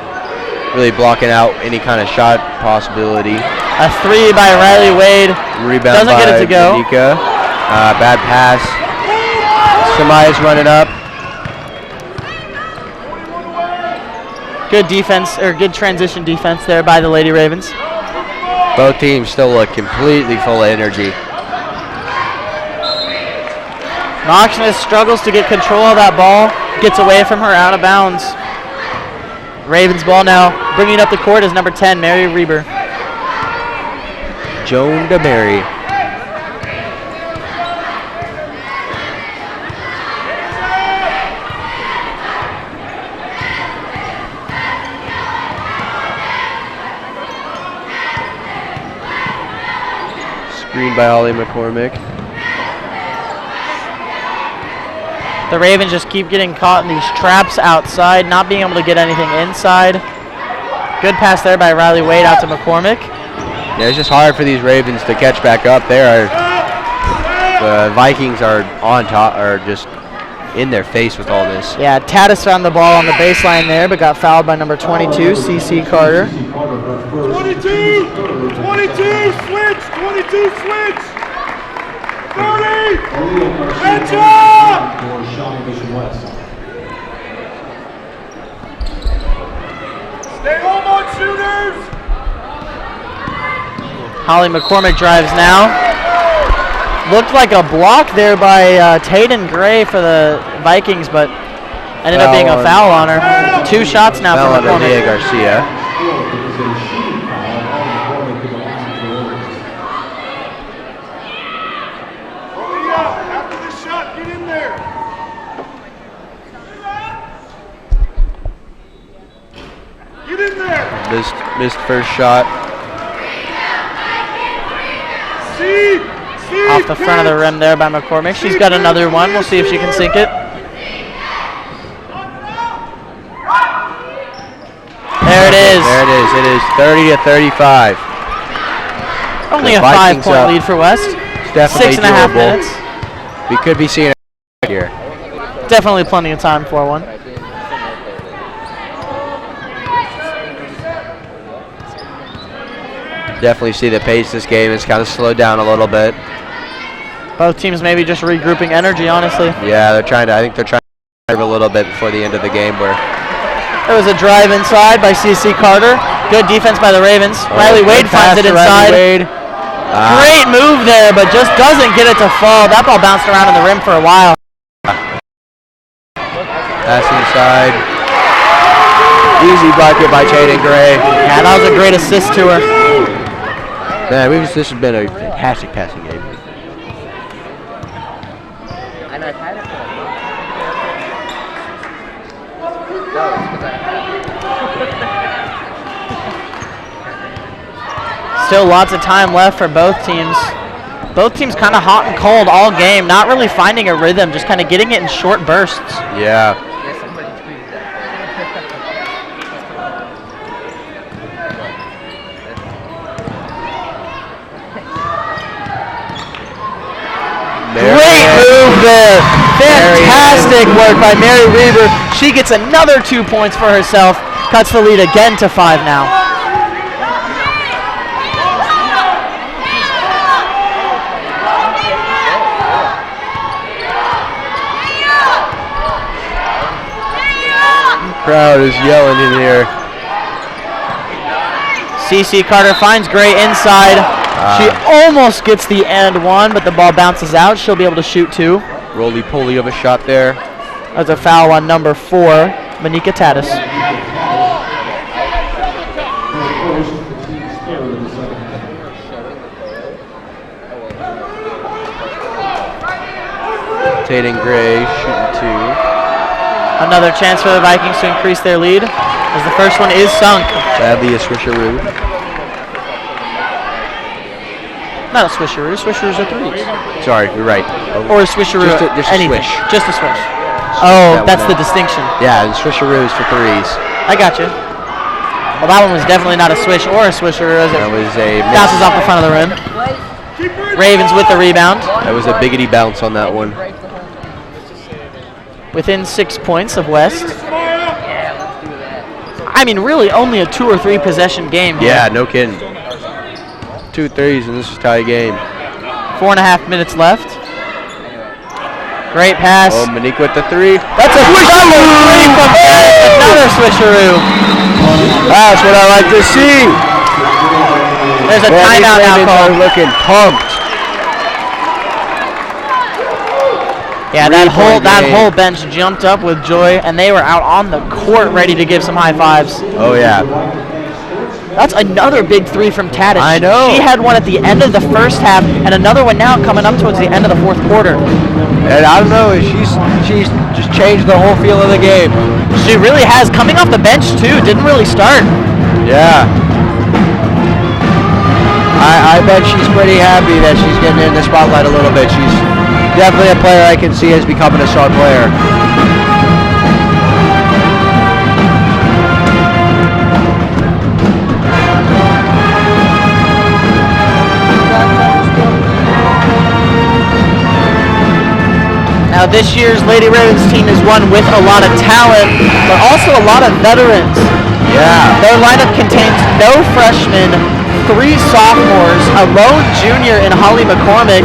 D: really blocking out any kind of shot possibility.
F: A 3 by Riley Wade.
D: Rebound
F: doesn't get it to go.
D: Nika. Bad pass. Samaya's running up.
F: Good defense, or good transition defense there by the Lady Ravens.
D: Both teams still look completely full of energy.
F: Knoxness struggles to get control of that ball, gets away from her, out of bounds. Ravens ball now, bringing up the court is number 10, Mary Reber.
D: Joan DeMary. Screened by Holly McCormick.
F: The Ravens just keep getting caught in these traps outside, not being able to get anything inside. Good pass there by Riley Wade out to McCormick.
D: Yeah, it's just hard for these Ravens to catch back up there. The Vikings are on top, are just in their face with all this.
F: Yeah, Tatis found the ball on the baseline there, but got fouled by number 22, CC Carter.
G: 22, switch, 22, switch. 30, heads up!
E: For Shawnee Mission West.
G: Stay home on shooters!
F: Holly McCormick drives now. Looked like a block there by Tayden Gray for the Vikings, but ended up being a foul on her. 2 shots now for McCormick.
D: Garcia.
G: After this shot, get in there! Get in there!
D: Missed first shot.
F: Off the front of the rim there by McCormick. She's got another one. We'll see if she can sink it. There it is.
D: There it is. It is 30-35.
F: Only a 5-point lead for West.
D: It's definitely
F: 6.5
D: doable.
F: minutes.
D: We could be seeing it here.
F: Definitely plenty of time for one.
D: Definitely see the pace this game has kind of slowed down a little bit.
F: Both teams maybe just regrouping energy, honestly.
D: Yeah, I think they're trying to a little bit before the end of the game. Where
F: there was a drive inside by CC Carter. Good defense by the Ravens. Riley Wade finds it inside. Great move there, but just doesn't get it to fall. That ball bounced around in the rim for a while.
D: Pass inside. Easy bucket by Tayden Gray.
F: Yeah, that was a great assist to her.
D: Man, this has been a fantastic passing game.
F: Still lots of time left for both teams. Both teams kind of hot and cold all game, not really finding a rhythm, just kind of getting it in short bursts.
D: Yeah.
F: there. Fantastic work by Mary Reber. She gets another 2 points for herself. Cuts the lead again to 5 now.
D: Crowd is yelling in here.
F: CC Carter finds Gray inside. She almost gets the and one, but the ball bounces out. She'll be able to shoot 2.
D: Roly-poly of a shot there.
F: That's a foul on number 4, Monika Tatis.
D: Tatum Gray shooting 2.
F: Another chance for the Vikings to increase their lead, as the first one is sunk.
D: Sadly, a swisheroo.
F: Not a swisheroo. Swisheroos are 3s.
D: Sorry, you're right.
F: Or a swisheroo.
D: Just a
F: anything.
D: swish.
F: Just a swish. Oh,
D: that
F: that's
D: one
F: the distinction.
D: Yeah, and swisheroos for 3s.
F: I got you. Well, that one was definitely not a swish or a swisheroo, as it
D: That was a
F: bounces off the front of the rim. Ravens with the rebound.
D: That was a biggity bounce on that one.
F: Within 6 points of West. I mean, really only a 2 or 3 possession game here.
D: Yeah, no kidding. 2 threes, and this is a tie game.
F: 4.5 minutes left. Great pass.
D: Oh, Monique with the 3.
F: That's a swisheroo from another swisheroo.
D: That's what I like to see.
F: There's a timeout now called.
D: Looking pumped.
F: Yeah, that whole bench jumped up with joy, and they were out on the court ready to give some high fives.
D: Oh yeah.
F: That's another big 3 from Tatis.
D: I know.
F: She had one at the end of the first half, and another one now coming up towards the end of the 4th quarter.
D: And I don't know, she's just changed the whole feel of the game.
F: She really has. Coming off the bench too, didn't really start.
D: Yeah. I bet she's pretty happy that she's getting in the spotlight a little bit. She's definitely a player I can see as becoming a star player.
F: Now this year's Lady Ravens team is one with a lot of talent, but also a lot of veterans.
D: Yeah.
F: Their lineup contains no freshmen, 3 sophomores, a lone junior in Holly McCormick,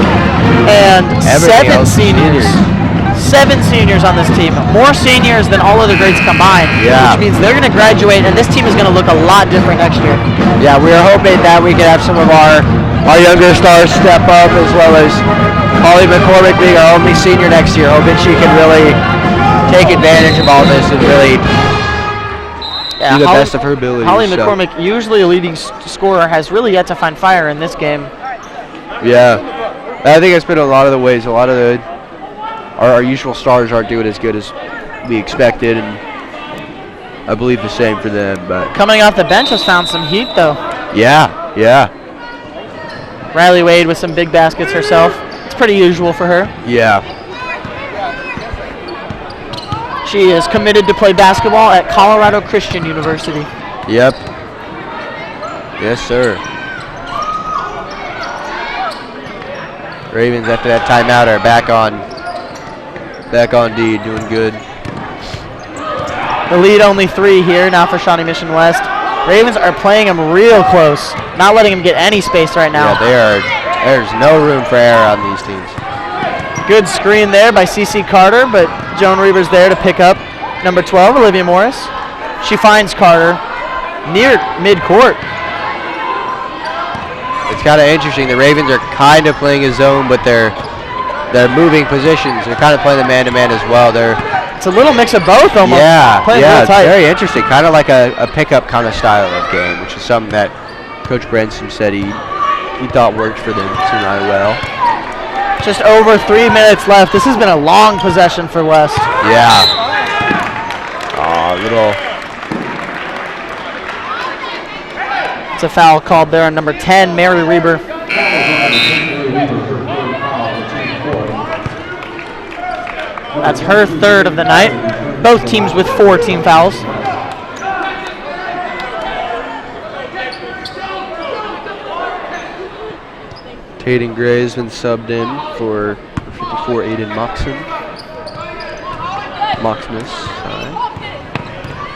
F: and 7 seniors. 7 seniors on this team. More seniors than all other grades combined.
D: Yeah.
F: Which means they're going to graduate, and this team is going to look a lot different next year.
D: Yeah, we are hoping that we can have some of our younger stars step up, as well as Holly McCormick being our only senior next year. Hoping she can really take advantage of all this and really do the best of her abilities.
F: Holly McCormick, usually a leading scorer, has really yet to find fire in this game.
D: Yeah, I think it's been a lot of the ways. A lot of our usual stars aren't doing as good as we expected, and I believe the same for them. But
F: coming off the bench has found some heat, though.
D: Yeah, yeah.
F: Riley Wade with some big baskets herself. It's pretty usual for her.
D: Yeah.
F: She is committed to play basketball at Colorado Christian University.
D: Yep. Yes, sir. Ravens, after that timeout, are back on D, doing good.
F: The lead only 3 here now for Shawnee Mission West. Ravens are playing them real close, not letting them get any space right now.
D: Yeah, there's no room for error on these teams.
F: Good screen there by CC Carter, but Joan Reber's there to pick up number 12, Olivia Morris. She finds Carter near midcourt.
D: It's kind of interesting. The Ravens are kind of playing a zone, but they're moving positions. They're kind of playing the man-to-man as well.
F: It's a little mix of both almost.
D: Yeah,
F: playing
D: yeah,
F: real tight.
D: Very interesting. Kind of like a pickup kind of style of game, which is something that Coach Brenson said he thought worked for them tonight well.
F: Just over 3 minutes left. This has been a long possession for West.
D: Yeah. Little.
F: It's a foul called there on number 10, Mary Reber. That's her 3rd of the night. Both teams with 4 team fouls.
D: Tatum Gray has been subbed in for for Aiden Moxmus.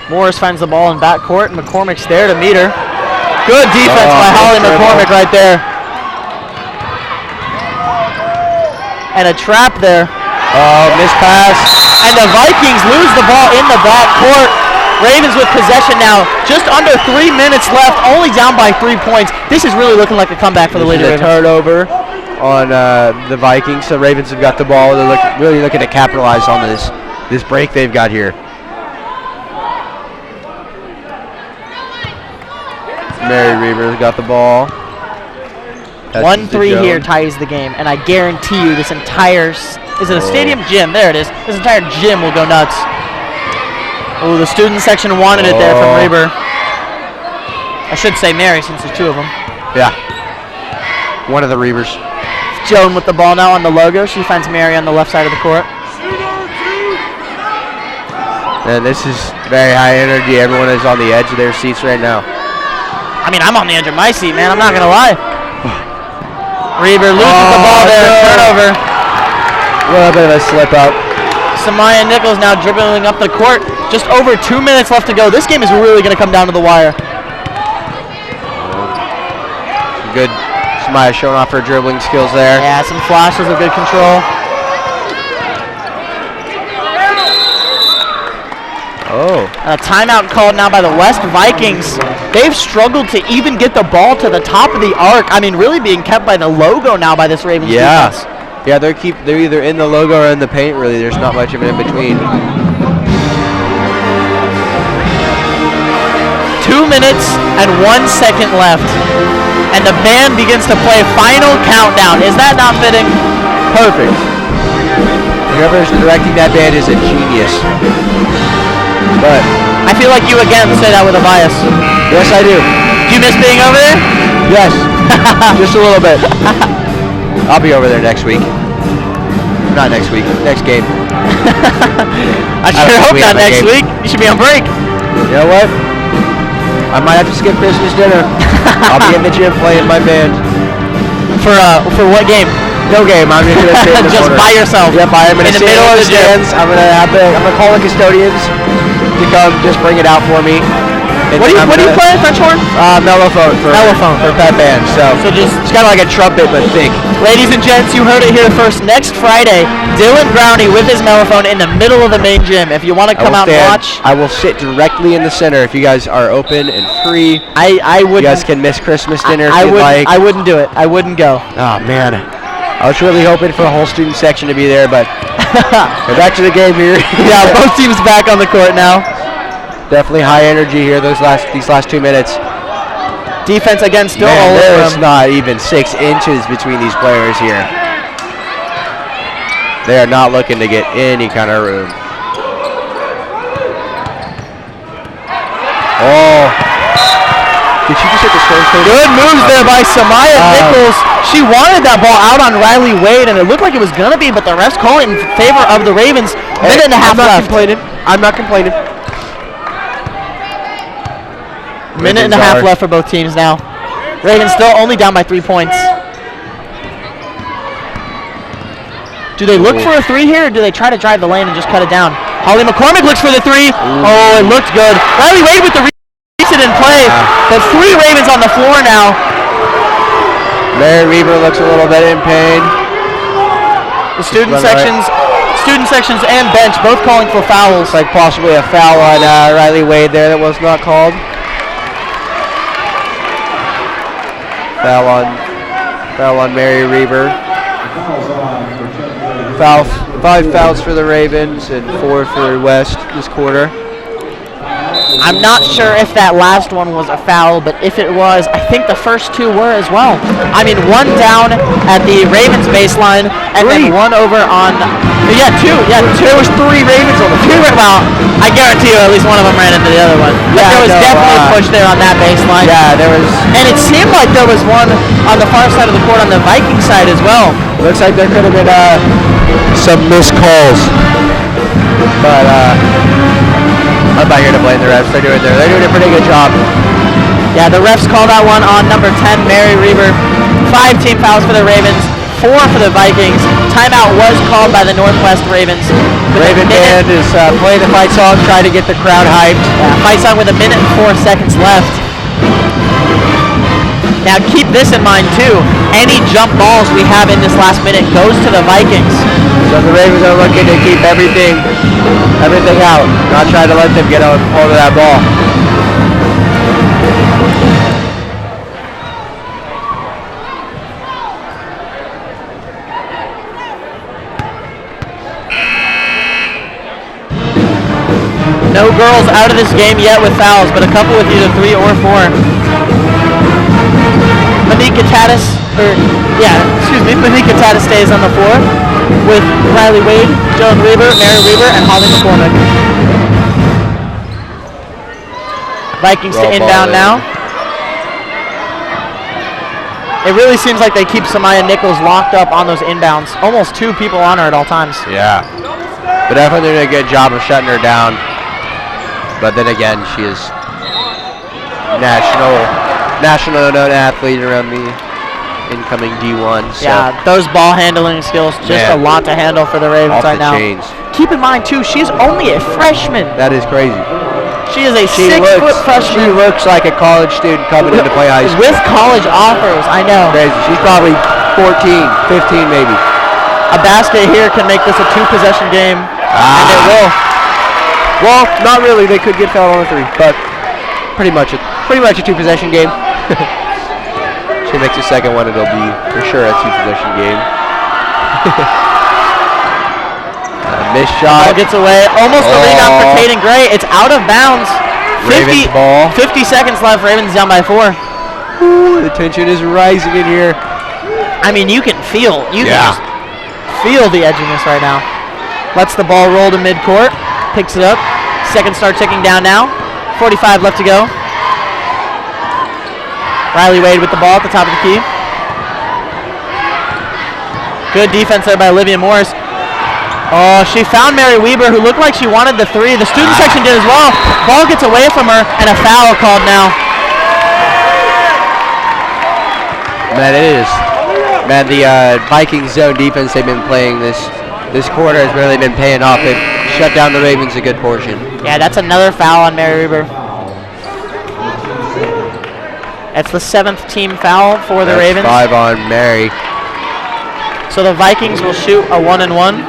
F: Morris finds the ball in backcourt, and McCormick's there to meet her. Good defense by Holly McCormick right there. And a trap there.
D: Oh, missed pass.
F: And the Vikings lose the ball in the backcourt. Ravens with possession now. Just under 3 minutes left, only down by 3 points. This is really looking like a comeback for the Lady Ravens.
D: Turnover on the Vikings. So Ravens have got the ball. They're really looking to capitalize on this break they've got here. Mary Reaver's got the ball.
F: 1-3 here ties the game, and I guarantee you this entire, is it a stadium? Gym, there it is. This entire gym will go nuts. Oh, the student section wanted it there from Reaver. I should say Mary since there's two of them.
D: Yeah. One of the Reavers.
F: Joan with the ball now on the logo. She finds Mary on the left side of the court.
D: And this is very high energy. Everyone is on the edge of their seats right now.
F: I mean, I'm on the edge of my seat, man. I'm not going to lie. Reaver loses the ball there. No. Turnover.
D: A little bit of a slip up.
F: Samaya Nichols now dribbling up the court. Just over 2 minutes left to go. This game is really going to come down to the wire.
D: Good. Samaya showing off her dribbling skills there.
F: Yeah, some flashes of good control.
D: Oh.
F: A timeout called now by the West Vikings. They've struggled to even get the ball to the top of the arc. I mean, really being kept by the logo now by this Ravens defense.
D: Yeah, they're either in the logo or in the paint, really. There's not much of an in-between.
F: 2 minutes and 1 second left. And the band begins to play Final Countdown. Is that not fitting?
D: Perfect. Whoever's directing that band is a genius. But
F: I feel like you again say that with a bias.
D: Yes, I do.
F: Do you miss being over there?
D: Yes. Just a little bit. I'll be over there next week. Not next week. Next game.
F: I sure hope not next week. You should be on break.
D: You know what? I might have to skip Christmas dinner. I'll be in the gym playing my band.
F: For what game?
D: No game. I'm just gonna sit in the
F: just
D: corner.
F: by yourself.
D: Yep, I'm gonna sit in the stands. I'm gonna call the custodians to come just bring it out for me.
F: What do you play? French horn?
D: Mellophone for that band. So just it's kind of like a trumpet but thick.
F: Ladies and gents, you heard it here first. Next Friday, Dylan Brownie with his mellophone in the middle of the main gym. If you want to come out and watch,
D: I will sit directly in the center. If you guys are open and free,
F: I would.
D: You guys can miss Christmas dinner if you'd like.
F: I wouldn't do it. I wouldn't go.
D: Oh man, I was really hoping for the whole student section to be there, but we're back to the game here.
F: Yeah, both teams back on the court now.
D: Definitely high energy here these last 2 minutes.
F: Defense again still all over.
D: There's not even 6 inches between these players here. They are not looking to get any kind of room. Oh. Did she just hit the score?
F: Good moves there by Samaya Nichols. She wanted that ball out on Riley Wade, and it looked like it was going to be, but the refs call it in favor of the Ravens. Minute and a half left.
D: I'm not complaining.
F: Minute and a half left for both teams now. Ravens still only down by 3 points. Do they look for a three here, or do they try to drive the lane and just cut it down? Holly McCormick looks for the three. Oh, it looked good. Riley Wade with the reset in play. The 3 Ravens on the floor now.
D: Mary Reaver looks a little bit in pain.
F: The student sections and bench both calling for fouls.
D: Like possibly a foul on Riley Wade there that was not called. Foul on Mary Reaver. 5 fouls for the Ravens and 4 for West this quarter.
F: I'm not sure if that last one was a foul, but if it was, I think the first 2 were as well. I mean, 1 down at the Ravens baseline, and then 1 over on... Yeah, 2. Yeah, 2. There was 3 Ravens on the field. Well, I guarantee you at least one of them ran into the other one. But there was definitely a push there on that baseline.
D: Yeah, there was...
F: And it seemed like there was one on the far side of the court on the Viking side as well.
D: Looks like there could have been some missed calls. But I'm not here to blame the refs. They're doing a pretty good job.
F: Yeah, the refs call that one on number 10, Mary Reaver. 5 team fouls for the Ravens, 4 for the Vikings. Timeout was called by the Northwest Ravens.
D: Raven band is playing the fight song, trying to get the crowd hyped.
F: Fight song with 1 minute and 4 seconds left. Now keep this in mind too. Any jump balls we have in this last minute goes to the Vikings.
D: So the Ravens are looking to keep everything out, not trying to let them get a hold of that ball.
F: No girls out of this game yet with fouls, but a couple with either 3 or 4. Manika Tatis stays on the floor with Riley Wade, Joan Weaver, Mary Weaver, and Holly McCormick. Vikings to inbound now. It really seems like they keep Samaya Nichols locked up on those inbounds. Almost 2 people on her at all times.
D: Yeah. But definitely doing a good job of shutting her down. But then again, she is national known athlete around the incoming D1. So
F: yeah, those ball handling skills, just a lot to handle for the Ravens right now.
D: Chains.
F: Keep in mind too, she's only a freshman.
D: That is crazy.
F: She is a 6-foot freshman.
D: She looks like a college student coming in to play high school.
F: With college offers, I know.
D: Crazy. She's probably 14, 15 maybe.
F: A basket here can make this a 2-possession game, and it will.
D: Well, not really. They could get fouled on a 3, but pretty much a 2-possession game. She makes a second one, it'll be for sure a 2-possession game. Missed shot.
F: Ball gets away. Almost a rebound for Caden Gray. It's out of bounds.
D: Ravens ball.
F: 50 seconds left. Ravens down by 4.
D: Ooh, the tension is rising in here.
F: I mean, you can feel just feel the edginess right now. Lets the ball roll to midcourt. Picks it up. Seconds start ticking down now. 45 left to go. Riley Wade with the ball at the top of the key. Good defense there by Olivia Morris. Oh, she found Mary Weber, who looked like she wanted the 3. The student section did as well. Ball gets away from her, and a foul called now.
D: Man, the Vikings zone defense they've been playing this quarter has really been paying off. They've shut down the Ravens a good portion.
F: Yeah, that's another foul on Mary Weber. That's the 7th team foul for the Ravens.
D: 5 on Mary.
F: So the Vikings will shoot a 1-and-1.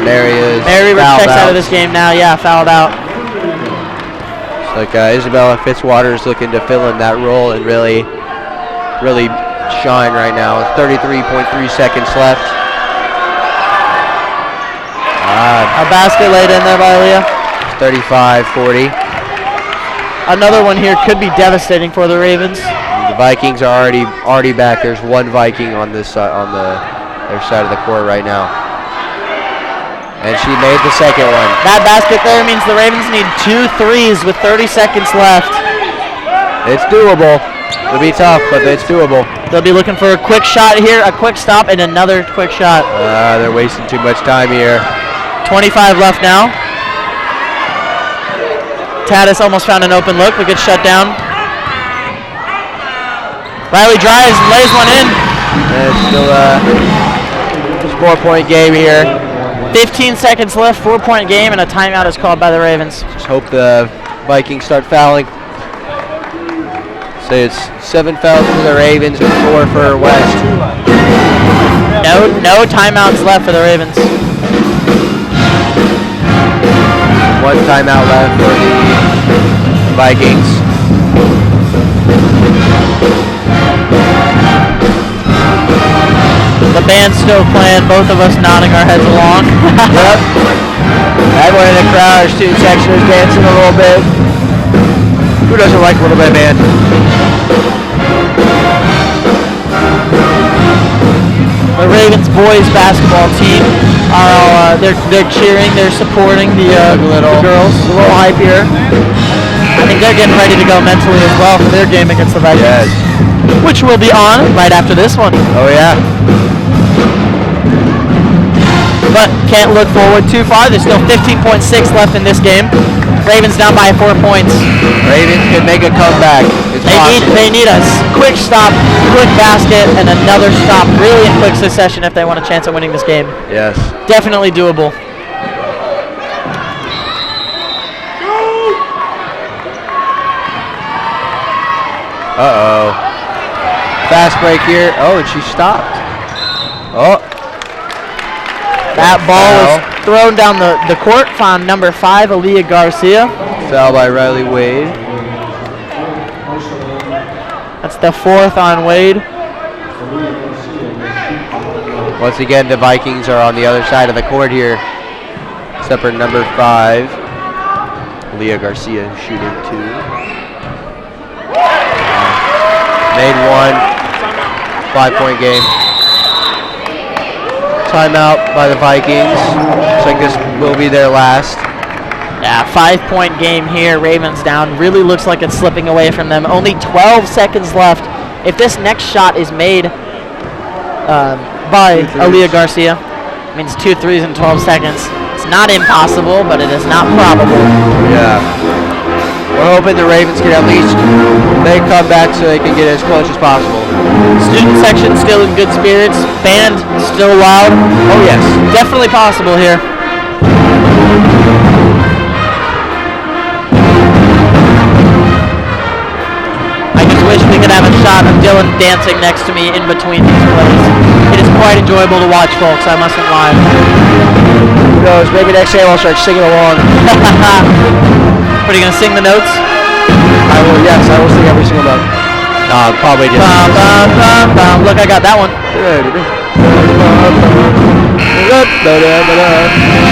F: Mary checks out of this game now. Yeah, fouled out.
D: It's like Isabella Fitzwater's looking to fill in that role and really shine right now. 33.3 seconds left.
F: A basket laid in there by Leah.
D: 35-40.
F: Another one here could be devastating for the Ravens.
D: The Vikings are already back. There's one Viking on this on their side of the court right now. And she made the second one.
F: That basket there means the Ravens need 2 threes with 30 seconds left.
D: It's doable. It'll be tough, but it's doable.
F: They'll be looking for a quick shot here, a quick stop, and another quick shot.
D: They're wasting too much time here.
F: 25 left now. Tatis almost found an open look, but gets shut down. Riley drives and lays one in.
D: And it's still a 4-point game here.
F: 15 seconds left, 4-point game, and a timeout is called by the Ravens.
D: Just hope the Vikings start fouling. So it's 7 fouls for the Ravens and 4 for West.
F: No timeouts left for the Ravens.
D: 1 timeout left for the Vikings.
F: The band's still playing, both of us nodding our heads along.
D: Yep. Everyone in the crowd, our student section is dancing a little bit. Who doesn't like a little bit, man?
F: The Ravens boys basketball team are all they're cheering, they're supporting the girls.
D: A little hype here.
F: I think they're getting ready to go mentally as well for their game against the Vikings.
D: Yes.
F: Which will be on right after this one.
D: Oh yeah.
F: but can't look forward too far. There's still 15.6 left in this game. Ravens down by 4 points.
D: Ravens can make a comeback.
F: They need a quick stop, quick basket, and another stop really in quick succession if they want a chance at winning this game.
D: Yes.
F: Definitely doable.
D: Uh-oh. Fast break here. Oh, and she stopped. Oh.
F: That ball was thrown down the court. Found number 5, Aaliyah Garcia.
D: Foul by Riley Wade.
F: That's the 4th on Wade.
D: Once again, the Vikings are on the other side of the court here. Except for number 5, Aaliyah Garcia, shooting 2. Made 1. 5-point game. Timeout by the Vikings. Looks like this will be their last.
F: Yeah, 5-point game here. Ravens down. Really looks like it's slipping away from them. Only 12 seconds left. If this next shot is made by Aaliyah Garcia, it means 2 threes in 12 seconds. It's not impossible, but it is not probable.
D: Yeah. We're hoping the Ravens can at least make a comeback so they can get as close as possible.
F: Student section still in good spirits. Band still loud.
D: Oh yes.
F: Definitely possible here. I just wish we could have a shot of Dylan dancing next to me in between these plays. It is quite enjoyable to watch, folks. I mustn't lie.
D: Who knows? Maybe next game I'll start singing along.
F: Are you going to sing the notes?
D: I will, yes, I will sing every single note. No, probably just.
F: Bum, bum, bum, bum. Look, I got that one.
D: Should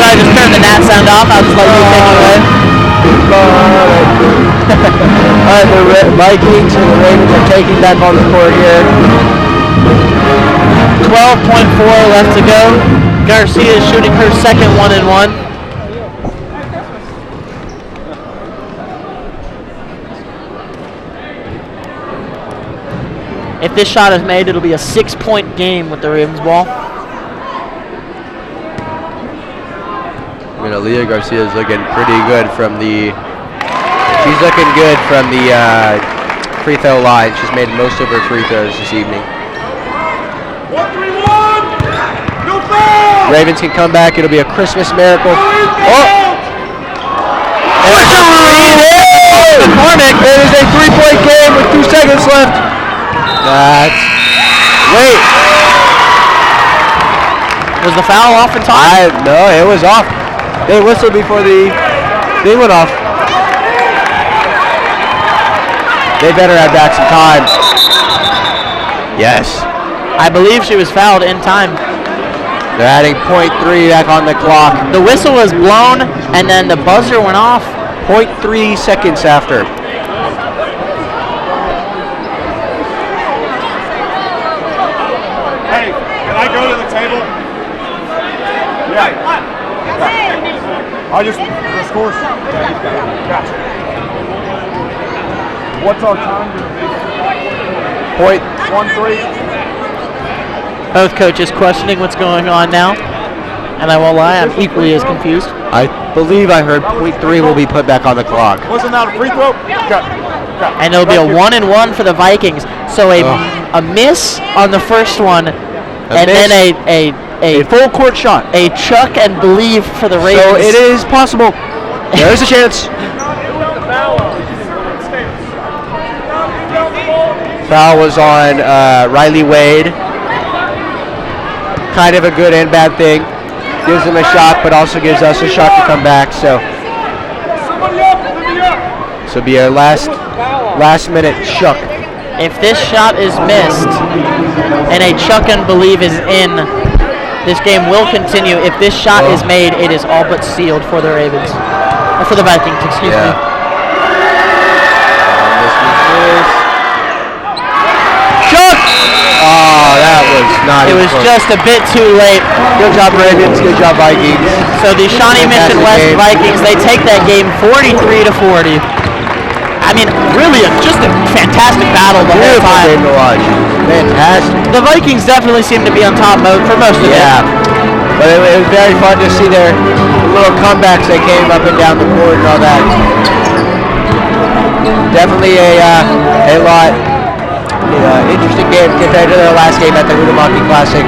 F: I just turn the gnat sound off? I'll just let you take it away.
D: Alright, the Vikings and the Ravens are taking back on the court here.
F: 12.4 left to go. Garcia is shooting her second 1-and-1. If this shot is made, it'll be a 6-point game with the Ravens ball.
D: I mean, Aaliyah Garcia is looking pretty good from the. She's looking good from the free throw line. She's made most of her free throws this evening.
G: 1-3-1. No foul.
D: Ravens can come back. It'll be a Christmas miracle. Oh!
F: McCormick.
D: It is a 3-point game with 2 seconds left. Wait.
F: Was the foul off in time?
D: No, it was off. They whistled before the thing went off. They better add back some time. Yes.
F: I believe she was fouled in time.
D: They're adding .3 back on the clock.
F: The whistle was blown, and then the buzzer went off.
D: 0.3 seconds after.
G: Hey, can I go to the table? Yeah. I just, the scores. Gotcha. What's our time going to be? 1-3.
F: Both coaches questioning what's going on now. And I won't lie, I'm equally as confused.
D: I believe I heard .3 will be put back on the clock.
G: Wasn't that a free throw?
F: And it'll be a 1-and-1 for the Vikings. So a miss on the first one, and then a
D: full court shot.
F: A chuck and believe for the Ravens.
D: So it is possible. There's a chance. Foul was on Riley Wade. Kind of a good and bad thing. Gives them a shot, but also gives us a shot to come back. So this will be our last minute chuck.
F: If this shot is missed and a chuck and believe is in, this game will continue. If this shot is made, it is all but sealed for the Ravens. Or for the Vikings, excuse me.
D: Chuck! Oh, that was not
F: It was
D: close.
F: just a bit too late.
D: Good job, Ravens. Good job, Vikings.
F: So the Shawnee Mission West
D: game.
F: Vikings, they take that game 43-40. I mean, really, just a fantastic battle the whole
D: Beautiful game
F: time.
D: to watch. Fantastic.
F: The Vikings definitely seem to be on top mode for most of it.
D: Yeah. But it was very fun to see their little comebacks. They came up and down the court and all that. Definitely a lot interesting game compared to their last game at the Rudamaki Classic.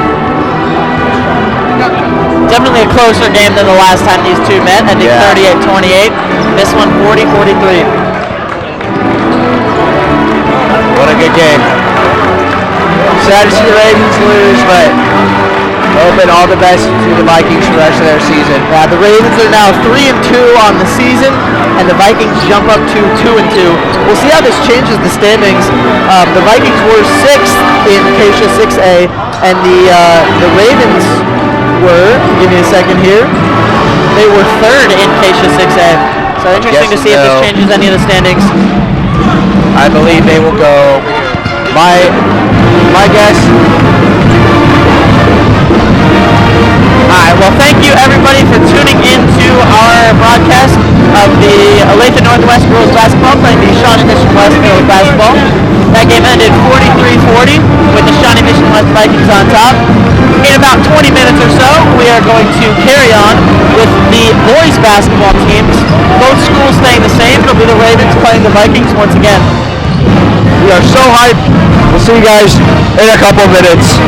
F: Definitely a closer game than the last time these two met. I think 38-28. This one 40-43.
D: What a good game. Sad to see the Ravens lose, but hoping all the best to the Vikings for the rest of their season.
F: Yeah, the Ravens are now 3-2 on the season, and the Vikings jump up to 2-2. We'll see how this changes the standings. The Vikings were 6th in Acacia 6A, and the Ravens were, give me a second here, they were 3rd in Acacia 6A. So interesting to see if this changes any of the standings.
D: I believe they will go. My guess.
F: Alright, well thank you everybody for tuning in to our broadcast of the Olathe Northwest girls basketball playing the Shawnee Mission West girls basketball. That game ended 43-40 with the Shawnee Mission West Vikings on top. In about 20 minutes or so, we are going to carry on with the boys basketball teams. Both schools staying the same. It'll be the Ravens playing the Vikings once again.
D: We are so hyped. We'll see you guys in a couple minutes.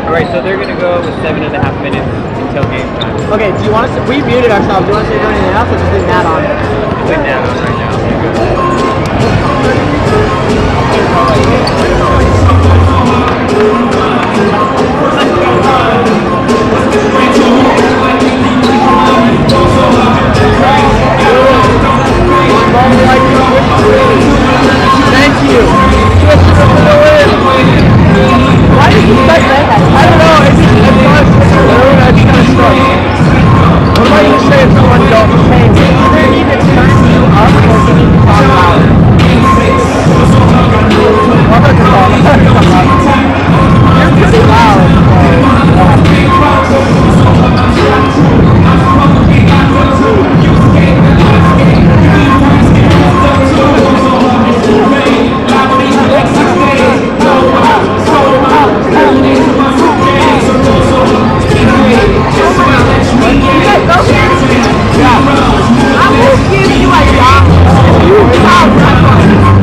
H: Alright, so they're gonna go with 7.5 minutes until game time.
B: Okay, do you want us to, we muted ourselves, do you want us to do anything else or just leave that on?
H: Leave that on right now.
B: Thank you. Why did you say that? I don't know. It's just kind of stuck. What am I going to say if someone don't change it? They need to turn you up or they need to talk loud. You're pretty loud.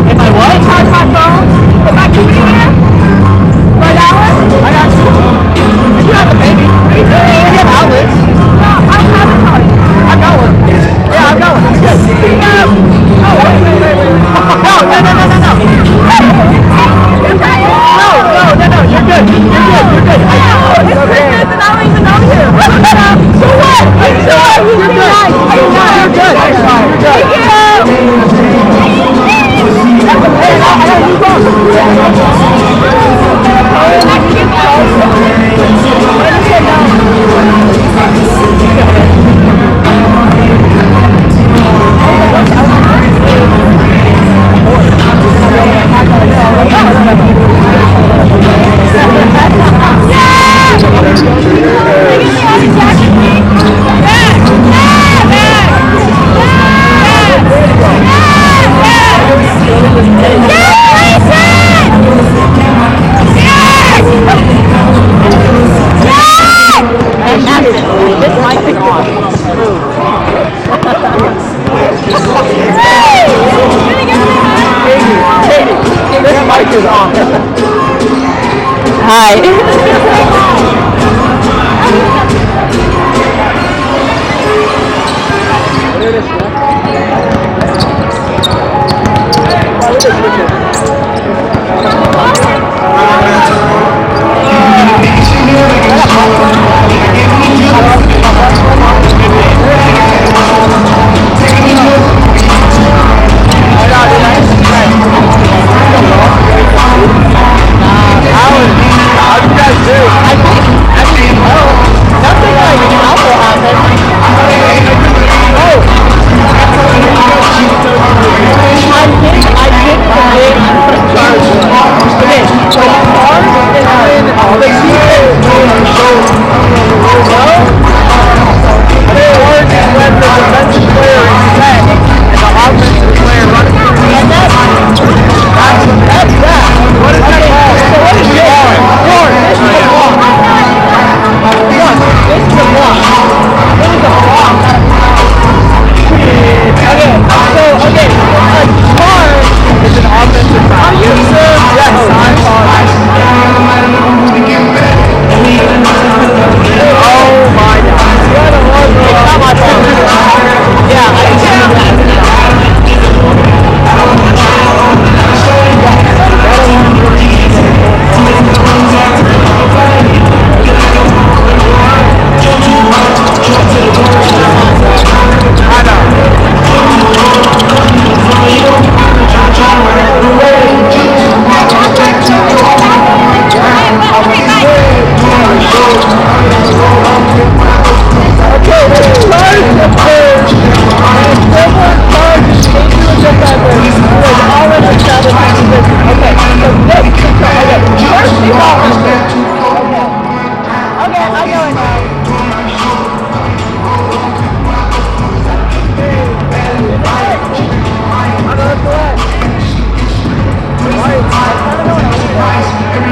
B: If I what? Charge my phone? Put my TV in there? Right that one? I got you. And you have a baby. You have outlets. No, I don't have a charge. I've got one. Yeah, I've got one. Yes. Oh, wait. No. No, you're good. You're good. It's Christmas and I don't even know you. So what? You're good. You're good. Thank you. Hey, I got you both.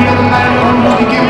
I: every other night, I'm gonna give